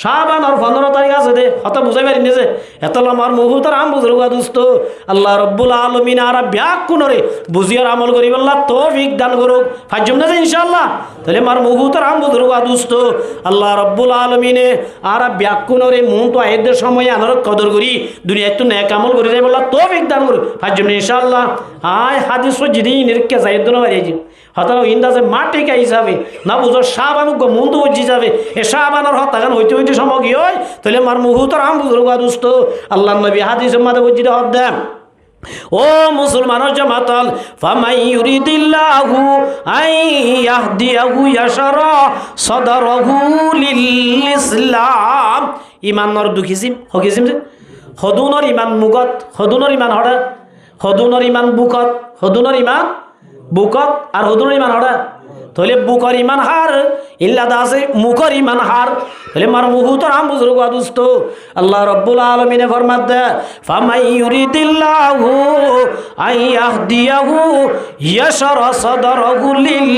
শাবান আর 15 তারিখ আছে দে হত বুঝাই পারি নিজে এত আমার মুহুতার আমুদুর গাদুস্ত আল্লাহ রব্বুল আলামিন আর ব্যাক কোনরে বুঝিয়ার আমল করি আল্লাহ তৌফিক দান করুক ফাজম না ইনশাআল্লাহ তাহলে আমার মুহুতার আমুদুর গাদুস্ত আল্লাহ রব্বুল আলামিনে আর ব্যাক কোনরে মন তো আয়েদের সময় আনার কদর করি দুনিয়ায় তো নেক আমল করি যাই আল্লাহ তৌফিক দান করুক ফাজম ইনশাআল্লাহ আয় হাদিস জিদি নিরকে যাইদ না বাড়ি হতানো ইন্দাজে মাটিকা হিসাবে না বুঝো শাবান গো মন তো বুঝি যাবে এ শাবানের হতাগান হইতে হইতে সময় কি হয় তাহলে আমার মুহুতার আমুদুর গাদুস্ত আল্লাহ নবী হাদিসের মাঝে বুঝি হদ দেন ও মুসলমানের জামাতল ফামাই ইউরিদিল্লাহু আই ইয়াহদিয়াহু ইয়াশরা সাদরাহু লিল ইসলাম ইমানর দুখিসিম হকিসিম হদুনর ইমান মুগত হদুনর ইমান হড়া হদুনর ইমান বুকত হদুনর ইমান বুকত আর হদুনর ইমান হড়া তাহলে বুকর ইমান হার ইল্লাদা আছে মুখর ইমান হার তাহলে মার মুহুতর আম বুজুর্গ আদুস্ত আল্লাহ রব্বুল আলামিনে ফরমাত দে ফামাই ইউরিদিল্লাহু আইয়াহদিয়াহু ইয়াশরা সাদরাহু লিল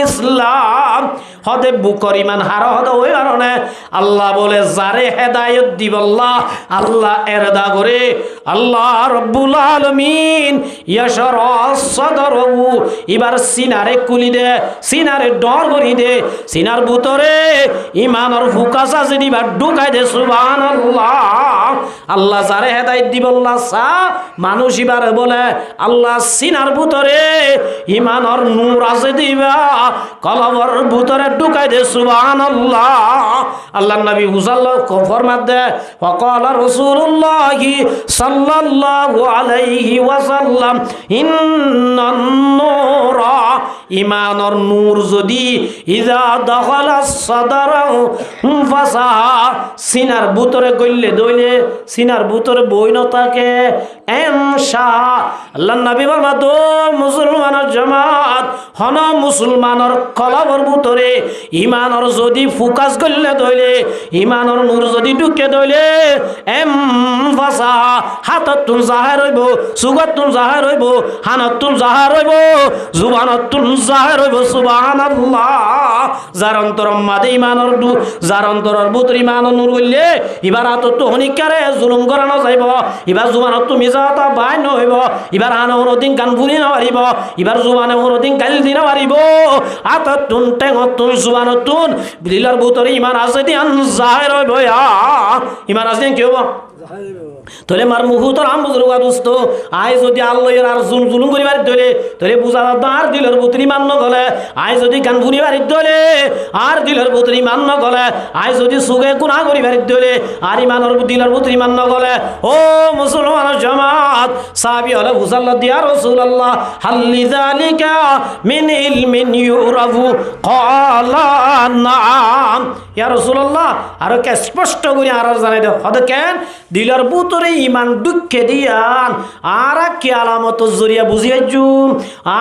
ইসলাম হদে বুকর ইমান হার হদ ওই কারণে আল্লাহ বলে যারে হেদায়েত দিব আল্লাহ এরদা করে আল্লাহ রব্বুল আলামিন ইয়াশরা সাদরাহু এবার সিনারে কুলি দে সিনারে ডর করি দে সিনার ভিতরে ইমানের ফুকাস আছে দিবা ঢুকাই দে সুবহানাল্লাহ আল্লাহ যারে হেদায়েত দিব আল্লাহ সা মানুষ এবার বলে আল্লাহ সিনার ভিতরে ইমানের নূর আছে দিবা কলবর ভিতরে ঢুকাই দে সুবহানাল্লাহ আল্লাহর নবী সাল্লাল্লাহু ফরমাত দে ওয়াকালা রাসূলুল্লাহি সাল্লাল্লাহু আলাইহি ওয়াসাল্লাম ইন্নান নূরা ইমানের নূর যদি ইজা দাখালা সাদরাহু ফাসাহা সিনার ভিতরে গইলে দইলে সিনার ভিতরে বইন থাকে এমশা আল্লাহর নবী ফরমাত মুসলমানের জামাত হন মুসলমানের কলবের ভিতরে ইমানের যদি ফোকাস করলে দইলে ইমানের নূর যদি ঢুকে দইলে এম ফাসাহা হাততুন জাহির হইব সুগতুন জাহির হইব হানাতুন জাহির হইব জুবানাতুন জাহির হইব সুবহানাল্লাহ যার অন্তরম মাদে ইমানের নূর যার অন্তরের ভিতরে ইমানের নূর হইলে এবার হাতত হনিকারে জুলুম করানো যাইব এবার জুবানত মিজাতা বাই ন হইব এবার হানা ওরদিন গান ভুলি না পারিব এবার জুবানে ওরদিন গাল দি না পারিব হাততুন টেঙতুন জুবানতুন দিলের ভিতরে ইমান আছে দিয়ান জাহির হইব ইমান আছে কি হইব তাহলে মার মুহুতর আম বুজুর্গ দোস্ত আই যদি আল্লাহর আর জুলুম করিবার ধরে তাহলে বুঝা আর দিলের ভিতরে ইমান ন গলে আই যদি গান ভুলিবার ধরে আর দিলের ভিতরে ইমান ন গলে আই যদি সুগে গুনাহ করিবার ধরে আর ইমানের দিলের ভিতরে ইমান ন গলে ও মুসলমানের জামাত সাহাবী হলে হুসাল্লাহ দিয়া রাসূলুল্লাহ হাল্লি যালিকা মিন ইলমিন ইউরাফু ক্বালা নাম ইয়া রাসূলুল্লাহ আর কে স্পষ্ট করে আর জানাই দাও হদ কেন দিলের ভিতরে ভিতরে ইমান দুঃখে দিয়ান আর কি আলামত জরিয়া বুঝিয়ে জুম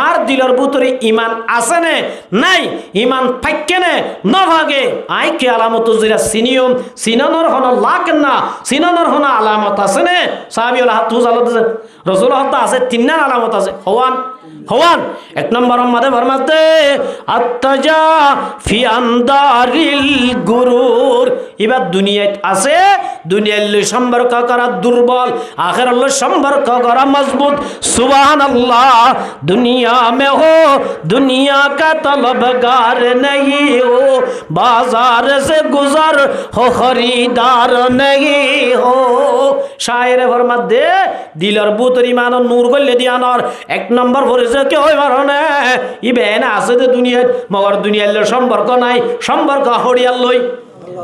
আর দিলর ভিতরে ইমান আছে নে নাই ইমান ফাইকে নে নভাগে আই কি আলামত জরিয়া সিনিয়ম সিনানোর হন লাখ না সিনানোর হন আলামত আছে নে সাহাবী ওলা হাত তুজালত রসুল হত্যা আছে তিনটা আলামত আছে হওয়ান এক নম্বর মাদে ফরমাতে আত্তাজা ফি আন্দারিল গুরুর এবার দুনিয়াত আছে দুনিয়ার লই সম্পর্ক করা দুর্বল আখিরাত লই সম্পর্ক করা মজবুত সুবহানাল্লাহ দুনিয়া মে হো দুনিয়া কা তলবগার नहीं हो बाजार से गुजर हो खरीदार नहीं हो शायर फरमात दे दिलर बुतर ईमान नूर गले दियानर एक नंबर फरिसे के होय मारने इ बेना আছে তে দুনিয়া মগর দুনিয়ার লই সম্পর্ক নাই সম্পর্ক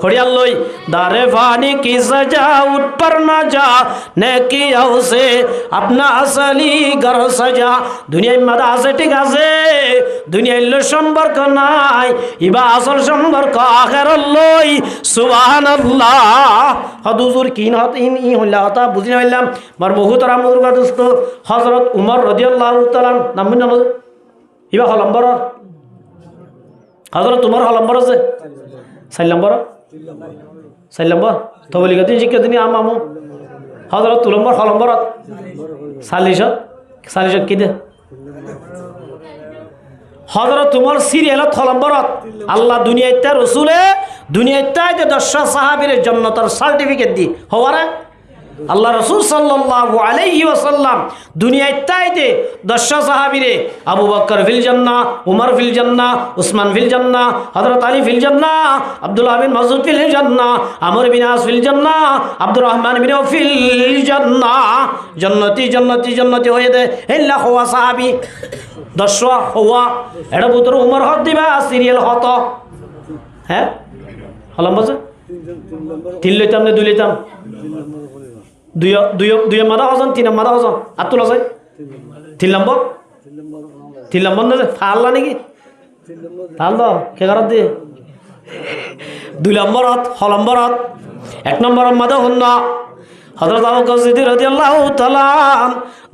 हड़ियाल लई दारे फानी की सजा उठ पर ना जा नेकियों से अपना असली घर सजा दुनिया मादा আছে ঠিক আছে দুনিয়ার লই সম্পর্ক নাই ইবা আসল সম্পর্ক আখিরাত লই সুবহানাল্লাহ হুজুর কি না ইন ই হইলা কথা বুঝি না হইলাম মার মুহতারাম মুরগা দোস্ত হযরত উমর রাদিয়াল্লাহু তাআলা নাম না ইবা হলম্বর হযরত উমর হলম্বর আছে 4 নম্বর 4 নম্বর তো বলি গতি জিকে দিনি আমামু হযরত তুলম্বর হলম্বর 40 কি দে হযরত উমর সিরিয়ালত হলম্বরত আল্লাহ দুনিয়াতে রাসূলে দুনিয়াতে 10 সাহাবীর জান্নাতের সার্টিফিকেট দি হওয়ারে আল্লাহ রাসূল সাল্লাল্লাহু আলাইহি ওয়াসাল্লাম দুনিয়াতে 10 সাহাবীরে আবু বকর ফিল জান্নাহ উমর ফিল জান্নাহ উসমান ফিল জান্নাহ হযরত আলী ফিল জান্নাহ আব্দুল্লাহ বিন মাসউদ ফিল জান্নাহ আমর বিন আস ফিল জান্নাহ আব্দুর রহমান বিন ফিল জান্নাহ জান্নাতি হয়ে দে ইল্লা হুয়া সাহাবী 10 হুয়া এর ভিতরে উমর হদ দিবা সিরিয়াল হত হ্যাঁ হলাম বসে 3 লইতাম না 2 লইতাম দুই মাদা হজন 3 মাদা হজন আতুল আছে 3 নম্বর না ফাল্লা নাকি ফাল দাও কে করাত দিয়ে 2 নম্বরত হলম্বরত 1 নম্বর মাদা হন না হযরত আবু বকর সিদ্দিক রাদিয়াল্লাহু তাআলা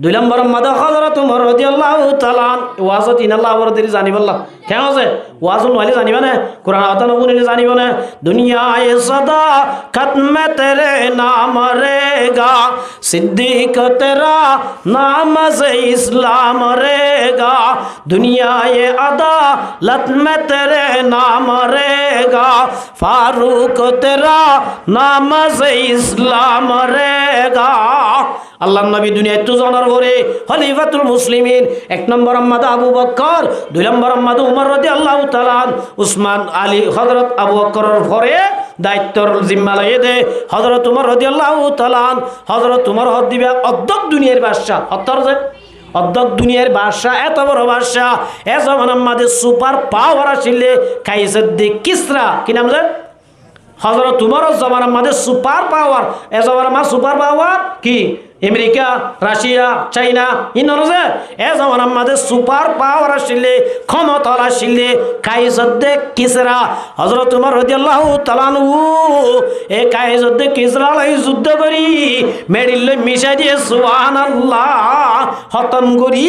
2 নম্বর মাদা হযরত উমর রাদিয়াল্লাহু তাআলা ওয়াজ তিন আল্লাহ ওর দেরি জানিবাল্লাহ কেন আছে ওয়াজ নইলে জানিবা না কুরআন আয়াত নবুনি জানিবা না দুনিয়া এ সদা খতমে তেরে নাম রেগা সিদ্দিক তেরা নাম से इस्लाम रेगा दुनिया ये अदालत में तेरे नाम रेगा फारूक तेरा नाम से इस्लाम रेगा আল্লাহ নবী দুনিয়ায় তো জানার পরে খলিফাতুল মুসলিমিন 1 নম্বর আম্মাদ আবু বকর 2 নম্বর আম্মাদ উমর রাদিয়াল্লাহু তাআলা উসমান আলী হযরত আবু বকরের পরে দায়িত্বর জিম্মা লয়ে দে হযরত উমর রাদিয়াল্লাহু তাআলা হযরত উমর হদ দিবা অর্ধক দুনিয়ার বাদশা হত্তর যে অর্ধক দুনিয়ার বাদশা এত বড় বাদশা এ জমানার মধ্যে সুপার পাওয়ার আসলে কাইসার দে কিসরা কি নাম যে হযরত উমরের জমানার মধ্যে সুপার পাওয়ার এ জমানার মধ্যে সুপার পাওয়ার কি আমেরিকা রাশিয়া চাইনা ইন্ডোনেশিয়া এ জমানার মধ্যে সুপার পাওয়ার আসলে ক্ষমতা আসলে কাইসাদ্দে কিসরা হযরত উমর রাদিয়াল্লাহু তাআলা এ কাইসাদ্দে কিসরা লাই যুদ্ধ করি মেডিল মিশাই দিয়ে সুবহানাল্লাহ খতম করি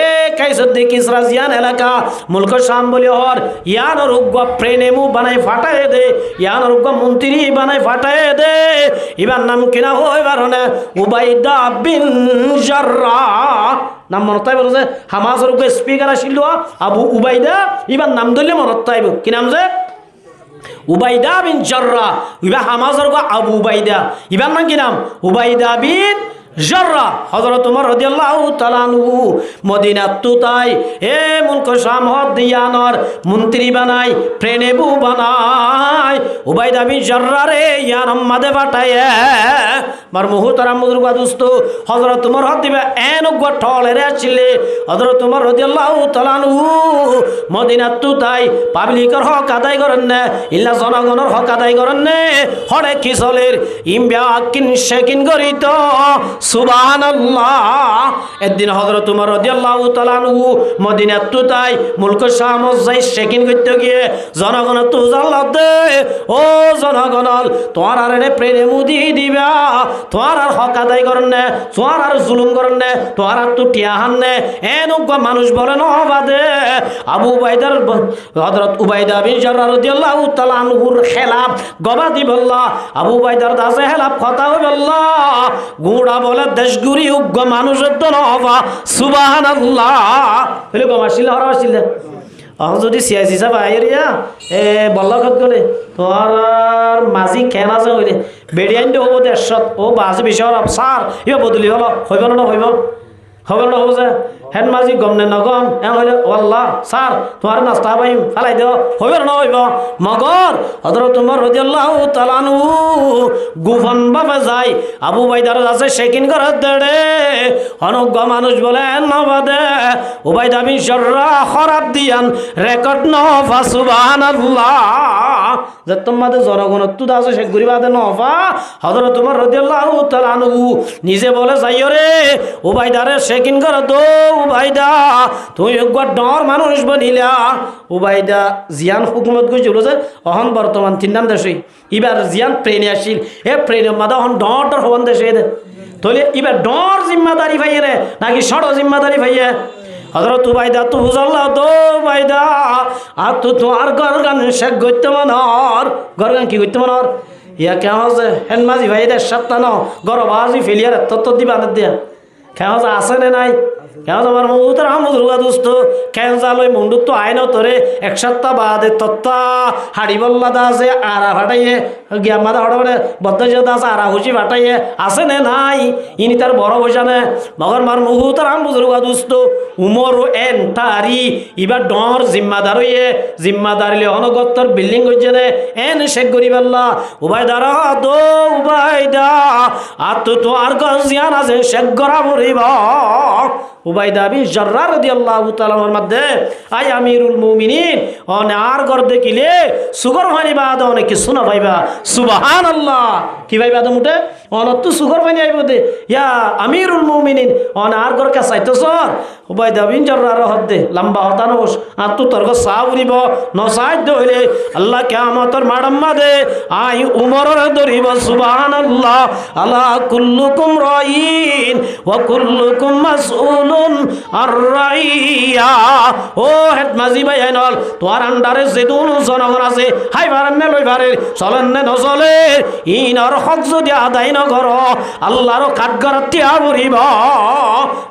এ কাইসাদ্দে কিসরা জিয়ান এলাকা মুলক শাম বলি হর ইয়ান রুগ্গ প্রেনেমু বানাই ফাটায় দে ইয়ান রুগ্গ মন্ত্রী বানাই ফাটায় দে ইবার নাম কিনা হয় বারনে উবাইদ বিন জাররাহ নাম মনত তাই বলছে হামাসের উপরে স্পিকার আসিল আবু উবাইদা ইবার নাম ধরলে মনত তাইব কি নাম যে উবাইদা বিন জাররাহ ইবা হামাসের আবু উবাইদা ইবার নাম কি নাম উবাইদা বিন জাররাহ হযরত উমর রাদিয়াল্লাহু তাআলা আনহু মদিনাত তুতাই এ মুলক শাম হদ দিয়ানর মন্ত্রী বানাই প্রেনেবু বানাই উবাইদা বিন জাররাহ রে ইয়ার আম্মাদে বাটায় মার মুহতারাম মুজুরবা দোস্ত হযরত উমর হদ দিবা এনগ ঠলেরে আসলে হযরত উমর রাদিয়াল্লাহু তাআলা আনহু মদিনাত তুতাই পাবলিকের হক আদায় করেন না ইল্লা জনগণের হক আদায় করেন না হড়ে কি চলের ইমবা কিন শেকিন করিত সুবহানাল্লাহ। একদিন হযরত উমর রাদিয়াল্লাহু তাআলা আনহু মদিনাত তো তাই মুলক শাম যাই চেকিং করতে গিয়ে জনগণ তো জাল্লা দে ও জনগণ তোমার আর প্রেমে মুদি দিবা তোমার আর হক আদায় করেন না তোমার আর জুলুম করেন না তোমার আর তো টিয়াহান না এনুক মানুষ বলে নবাদে আবু উবাইদার হযরত উবাইদা বিন জাররাহ রাদিয়াল্লাহু তাআলা আনহুর খেলাফ গবাদি বল্লা আবু উবাইদার দাসে খেলাফ কথা বল্লা গুড়া বলে দেশগুরি উগ্র মানুষের তো নবা সুবহানাল্লাহ বলে গমাশিল হরাশিল যদি সিয়াসি সাহেব আইরিয়া বল্লা কত গলে তোর মাঝি কেন আছে হইলে বেড়িয়াইন হব 150 ও বাজে বিষয় সার ইয়ে বদলি হলো হইব না হইব হবে না হব যে হেন মাঝি গম নে নগম এ হইলে আল্লাহ স্যার তোমার নাস্তা পাইম ফালাই দিও হইব না হইব মগর হযরত উমর রাদিয়াল্লাহু তাআলা আনহু গুফন ভাবে যায় আবু উবাইদার আছে চেকিং করে দেড়ে অনগ্য মানুষ বলে নবাদে উবাইদা বিন জাররাহ খরাব দিয়ান রেকর্ড নফা সুবহানাল্লাহ যে তোমাদের জনগণত্ব আছে সে গরিবাদে নফা হযরত উমর রাদিয়াল্লাহু তাআলা আনহু নিজে বলে যাইও রে উবাইদারে চেকিং করে দো উবাইদা তুই একবার ডর মানুষ বনিলা উবাইদা জিয়ান হুকুমত গেছিল যে অহন বর্তমান তিন নাম দেশে এবার জিয়ান প্রেনে আসিল এ প্রেনে মাদা অহন ডর হন দেশে তাহলে এবার ডর জিম্মাদারি ভাইয়ে রে নাকি ষড় জিম্মাদারি ভাইয়ে হযরত উবাইদা তো বুঝাল্লা তো উবাইদা আর তো আর গরগান শেখ গইতে মানর গরগান কি গইতে মানর ইয়া কেন যে হেন মাঝি ভাই দে সপ্তাহ ন গরবাজি ফেলিয়ার তত্ত্ব দিবা দিয়া কেন আছে নে নাই কেন আমার মুহূর্তের আমুদুর্গা দোস্ত কেন জালই মুন্ডু তো আইন তোরে এক সপ্তাহ বাদে তত্ত্বা হাড়ি বল্লা দা আছে আরা ফাটাইয়ে গিয়া মাদা হঠাৎ বদ্ধ আছে আরা হুচি ফাটাইয়ে আছে নে নাই ইনি তার বড় বসা নে মগর মার মুহূর্তের আমুদুর্গা দোস্ত উমরও এন তারি এবার ডর জিম্মাদার হইয়ে জিম্মাদারিলে অনগত্তর বিল্ডিং হচ্ছে নে এন শেখ গরিবাল্লা উবাইদারা দো উবাইদা আর তো আর গজিয়ান আছে শেখ গরা মরিব উবাইদা বিন জাররাহ রাদিয়াল্লাহু তাআলার মধ্যে আই আমিরুল মুমিনিন অনে আর গর দেখিলে সুগর হানি বাদ অনেক কিছু না ভাইবা সুবহানাল্লাহ কি ভাইবা দমুটে অনত সুগর হানি আইব দে ইয়া আমিরুল মুমিনিন অনে আর গর কাছাইতো সর উবাইদা বিন জাররাহ হদ্দে লম্বা হতা নবস আর তো তর্গ সাউরিব নসাইদ হইলে আল্লাহ কিয়ামতের মাডম্মা দে আই উমরের ধরিব সুবহানাল্লাহ আলা কুল্লুকুম রাইন ওয়া কুল্লুকুম মাসউল আর রাইয়া ও হেড মাঝি ভাই আইনল তোর আন্ডারে যেদুন জনগণ আছে হাই বারেন নে লই বারে চলেন নে নচলে ইনর হক যদি আদায় নকর আল্লাহর কাঠগড়াতে আবরিব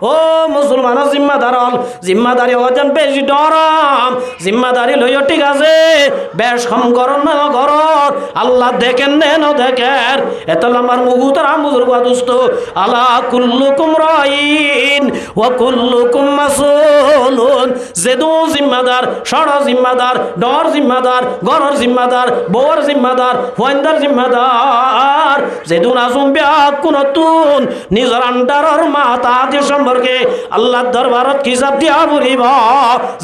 ও মুসলমান জিম্মাদারি হতেন বেশি ডরাম জিম্মাদারি লইও ঠিক আছে বেশ কম করন না কর আল্লাহ দেখেন নে ন দেখেন এত লম্বার মুগুতার আমুজুর দুস্থ আলা কুল্লুকুম রাইন ওয়া কুল্লুকুম মাসউলুন যেদু জিম্মাদার সড় জিম্মাদার ডর জিম্মাদার গরর জিম্মাদার বউর জিম্মাদার ফয়েন্দার জিম্মাদার যেদু নাজুম ব্যাকুনতুন নিজর আন্ডারর মাতা আদি সম্পর্কে আল্লাহর দরবারত হিসাব দিয়া বলিব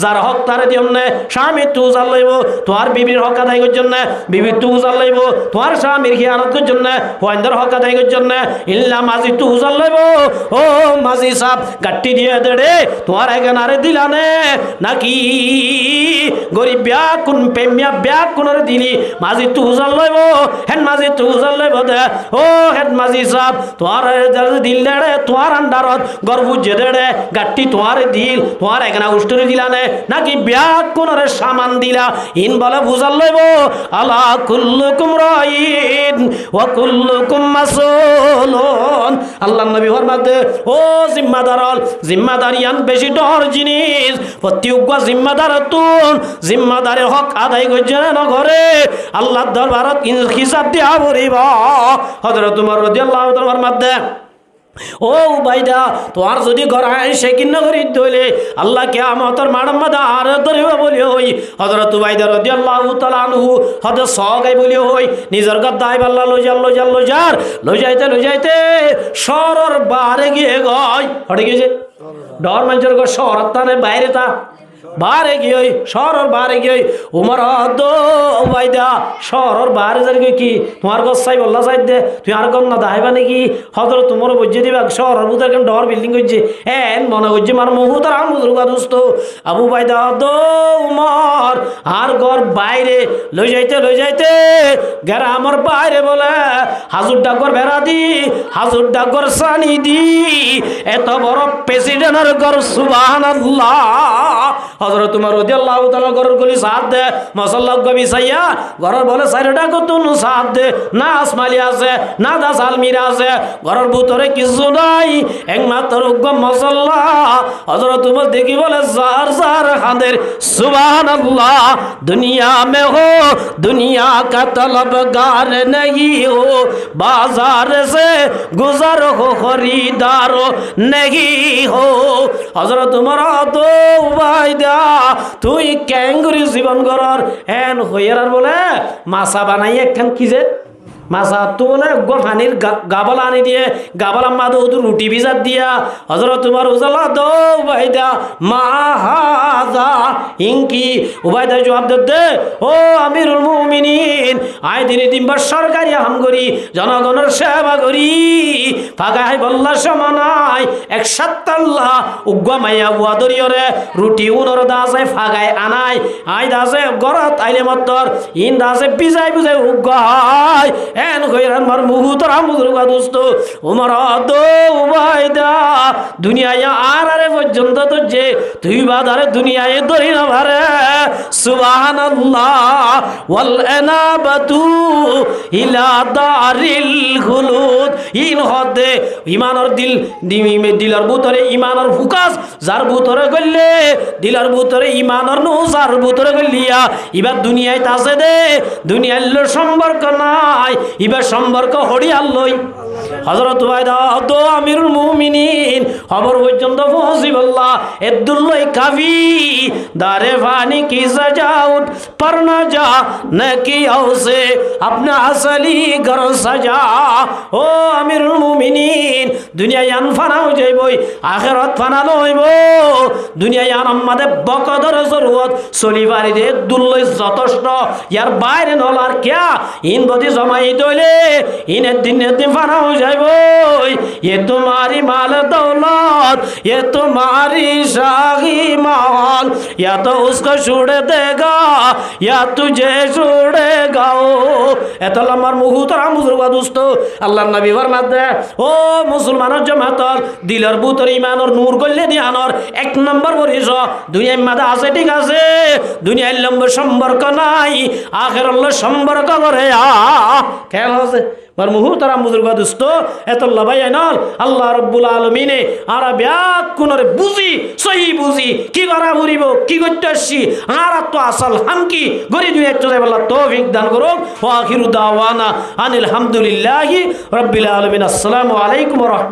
যার হক তারে দিয়ম নে স্বামী তু জাল লইব তোমার বিবির হক আদায় করার জন্য বিবি তু জাল লইব তোমার স্বামীর খিয়ানত করার জন্য ফয়েন্দার হক আদায় করার জন্য ইল্লা মাঝি তু জাল লইব ও মাঝি সাহেব গাট্টি দিয়ে দেড়ে তোমার এখানে দিলানে নাকি গরিব ব্যাকুন প্রেমিয়া ব্যাকুনের দিলি মাঝি তু জাল লইব হেন মাঝি তু জাল লইব দে ও হেন মাঝি সাহেব তোমার দিল দেড়ে তোমার আন্ডারত গর্ব যে দেড়ে গাট্টি তোমার দিল তোমার এখানে উষ্টরে দিলানে নাকি ব্যাকুনের সামান দিলা ইন বলে বুঝাল লইব আলা কুল্লুকুম রাইন ওয়া কুল্লুকুম মাসউলুন আল্লাহর নবী ফরমাতে ও জিম্মাদারল জিম্মাদারিয়ান বেশি ডর জিনিস প্রত্যেক জিম্মাদার তুন জিম্মাদারের হক আদায় করছে না করে আল্লাহর দরবারত হিসাব দিয়া বলিব হযরত উমর রাদিয়াল্লাহু তাআলার মধ্যে ও উবাইদা তোমার যদি ঘর সে কিন্ন করি ধইলে আল্লাহ কিয়ামতের মাডম্মাদা আর ধরিব বলি হই হযরত উবাইদা রাদিয়াল্লাহু তাআলা আনহু হদ সগাই বলি হই নিজের গদ্দাই আল্লাহ লই যাইতে শহরের বারে গিয়ে গয় হটে গিয়েছে ডর মানুষের ঘর শহর তানে বাইরে তা বারে গিয়ে শহরের বারে গিয়ে উমর দো বাইদা শহরের বারে যার কি তোমার গছ চাই বললা চাই দে তুই আর গম না দাইবা নাকি হজরত তোমার বুঝিয়ে দিবা শহরের ভিতরে কেন ডর বিল্ডিং করছে এন মনে করছে মার মুহুতার আমুদুরগা দোস্ত আবু বাইদা দো উমর আর ঘর বাইরে লই যাইতে গেরা আমার বাইরে বলে হাজুর ডাকর বেড়া দি হাজুর ডাকর সানি দি এত বড় প্রেসিডেন্টের ঘর সুবহানাল্লাহ হযরত তোমার রাদিয়াল্লাহু তাআলা ঘরের গলি সাথ দে মশাল্লাহ গবি সাইয়া ঘরের বলে সাইডটা কতন সাথ দে না আসমালি আছে না দাস আলমিরা আছে ঘরের ভিতরে কিছু নাই একমাত্র গম মশাল্লাহ হযরত তোমার দেখি বলে জার জার হাদের সুবহানাল্লাহ दुनिया में हो दुनिया का तलबगार नहीं हो बाजार से गुजर हो खरीदार नहीं हो हजरत उमर तो वायदा তুই ক্যাঙ্গুরি জীবন গরর এন হইয়ার বলে মাছা বানাই একখান কি যে মাছা তো বলে পানির গাবালা আনি দিয়ে গাবালা মাদো রুটি ভিজাত দিয়া হজরত তোমার উজালা দো উবাইদা মা হাজা ইনকি উবাইদা জবাব দে ও আমিরুল মুমিনিন আই দিনে দিনবার সরকারি হাম করি জনগণের সেবা করি ফাগাই বল্লা সমানাই এক সাত্তাল্লাহ উগ্গা মাইয়া বুয়া দরিয়রে রুটি উনর দাসে ফাগাই আনাই আই দাসে গরত আইলে মত্তর ইন দাসে বিজাই বুঝাই উগ্গাই এন কইরান মার মুহুতর আমুদুরগা দোস্ত উমর দো উবাইদা দুনিয়ায় আরে পর্যন্ত তো যে তুই বাদারে দুনিয়ায় দরি না ভারে সুবহানাল্লাহ ওয়াল আনাবাতু ইলা দারিল খুলুদ ইন হদে ইমানের দিলর ভিতরে ইমানের ফুকাস যার ভিতরে গল্লে দিলর ভিতরে ইমানের নু যার ভিতরে গল্লিয়া ইবার দুনিয়ায় তাছে দে দুনিয়ার সম্পর্ক নাই ইবার সম্পর্ক হড়িয়াল লই হযরত ওয়াইদা দো আমিরুল মুমিনিন খবর পর্যন্ত পৌঁছিবল্লাহ এদুল্লাই কাফি দারে ফানি কি সজাউট पर न जा न किया उसे अपना असली घर सजा ओ আমিরুল মুমিনিন দুনিয়া ইয়ান ফানা হয়ে যাইবই আখিরাত ফানা হইব দুনিয়া ইয়ান আমাদের বকদর জরুরত চলিবারি দে দুল্লাই যথেষ্ট ইয়ার বাইরে নলার কিয়া ইন বদি জমাই দইলে ইনের দিন ফানা হয়ে যাইব ये तुम्हारी माल दौलत ये तुम्हारी शाही माल या तो उसको छोड़ देगा या तुझे छोड़ेगा এত আমার মুহুতর আমুজুরগা দোস্ত আল্লাহর নবী ফরমাতে ও মুসলমানের জামাতর দিলের ভিতরে ইমানের নূর গল্লে দিয়ানোর এক নম্বর পরিস দুনিয়ার মাঝে আছে ঠিক আছে দুনিয়ার লম্ব সম্পর্ক নাই আখিরাত সম্পর্ক করে খেয়াল আছে আর মুহুতর আমুজুরগা দোস্ত এত লাভাই আইনাল আল্লাহ রাব্বুল আলামিনে আর ব্যাক কোনরে বুঝি সহি বুঝি কি করা বুড়িব কি করতে আসছি আর তো আসল হাম কি গরি দুনিয়া চলে বলা তৌফিক দান করুন ওয়া আখিরু দাওয়ানা আনিল হামদুলিল্লাহি রাব্বিল আলামিন আসসালামু আলাইকুম ওয়া রাহমাতুল্লাহ।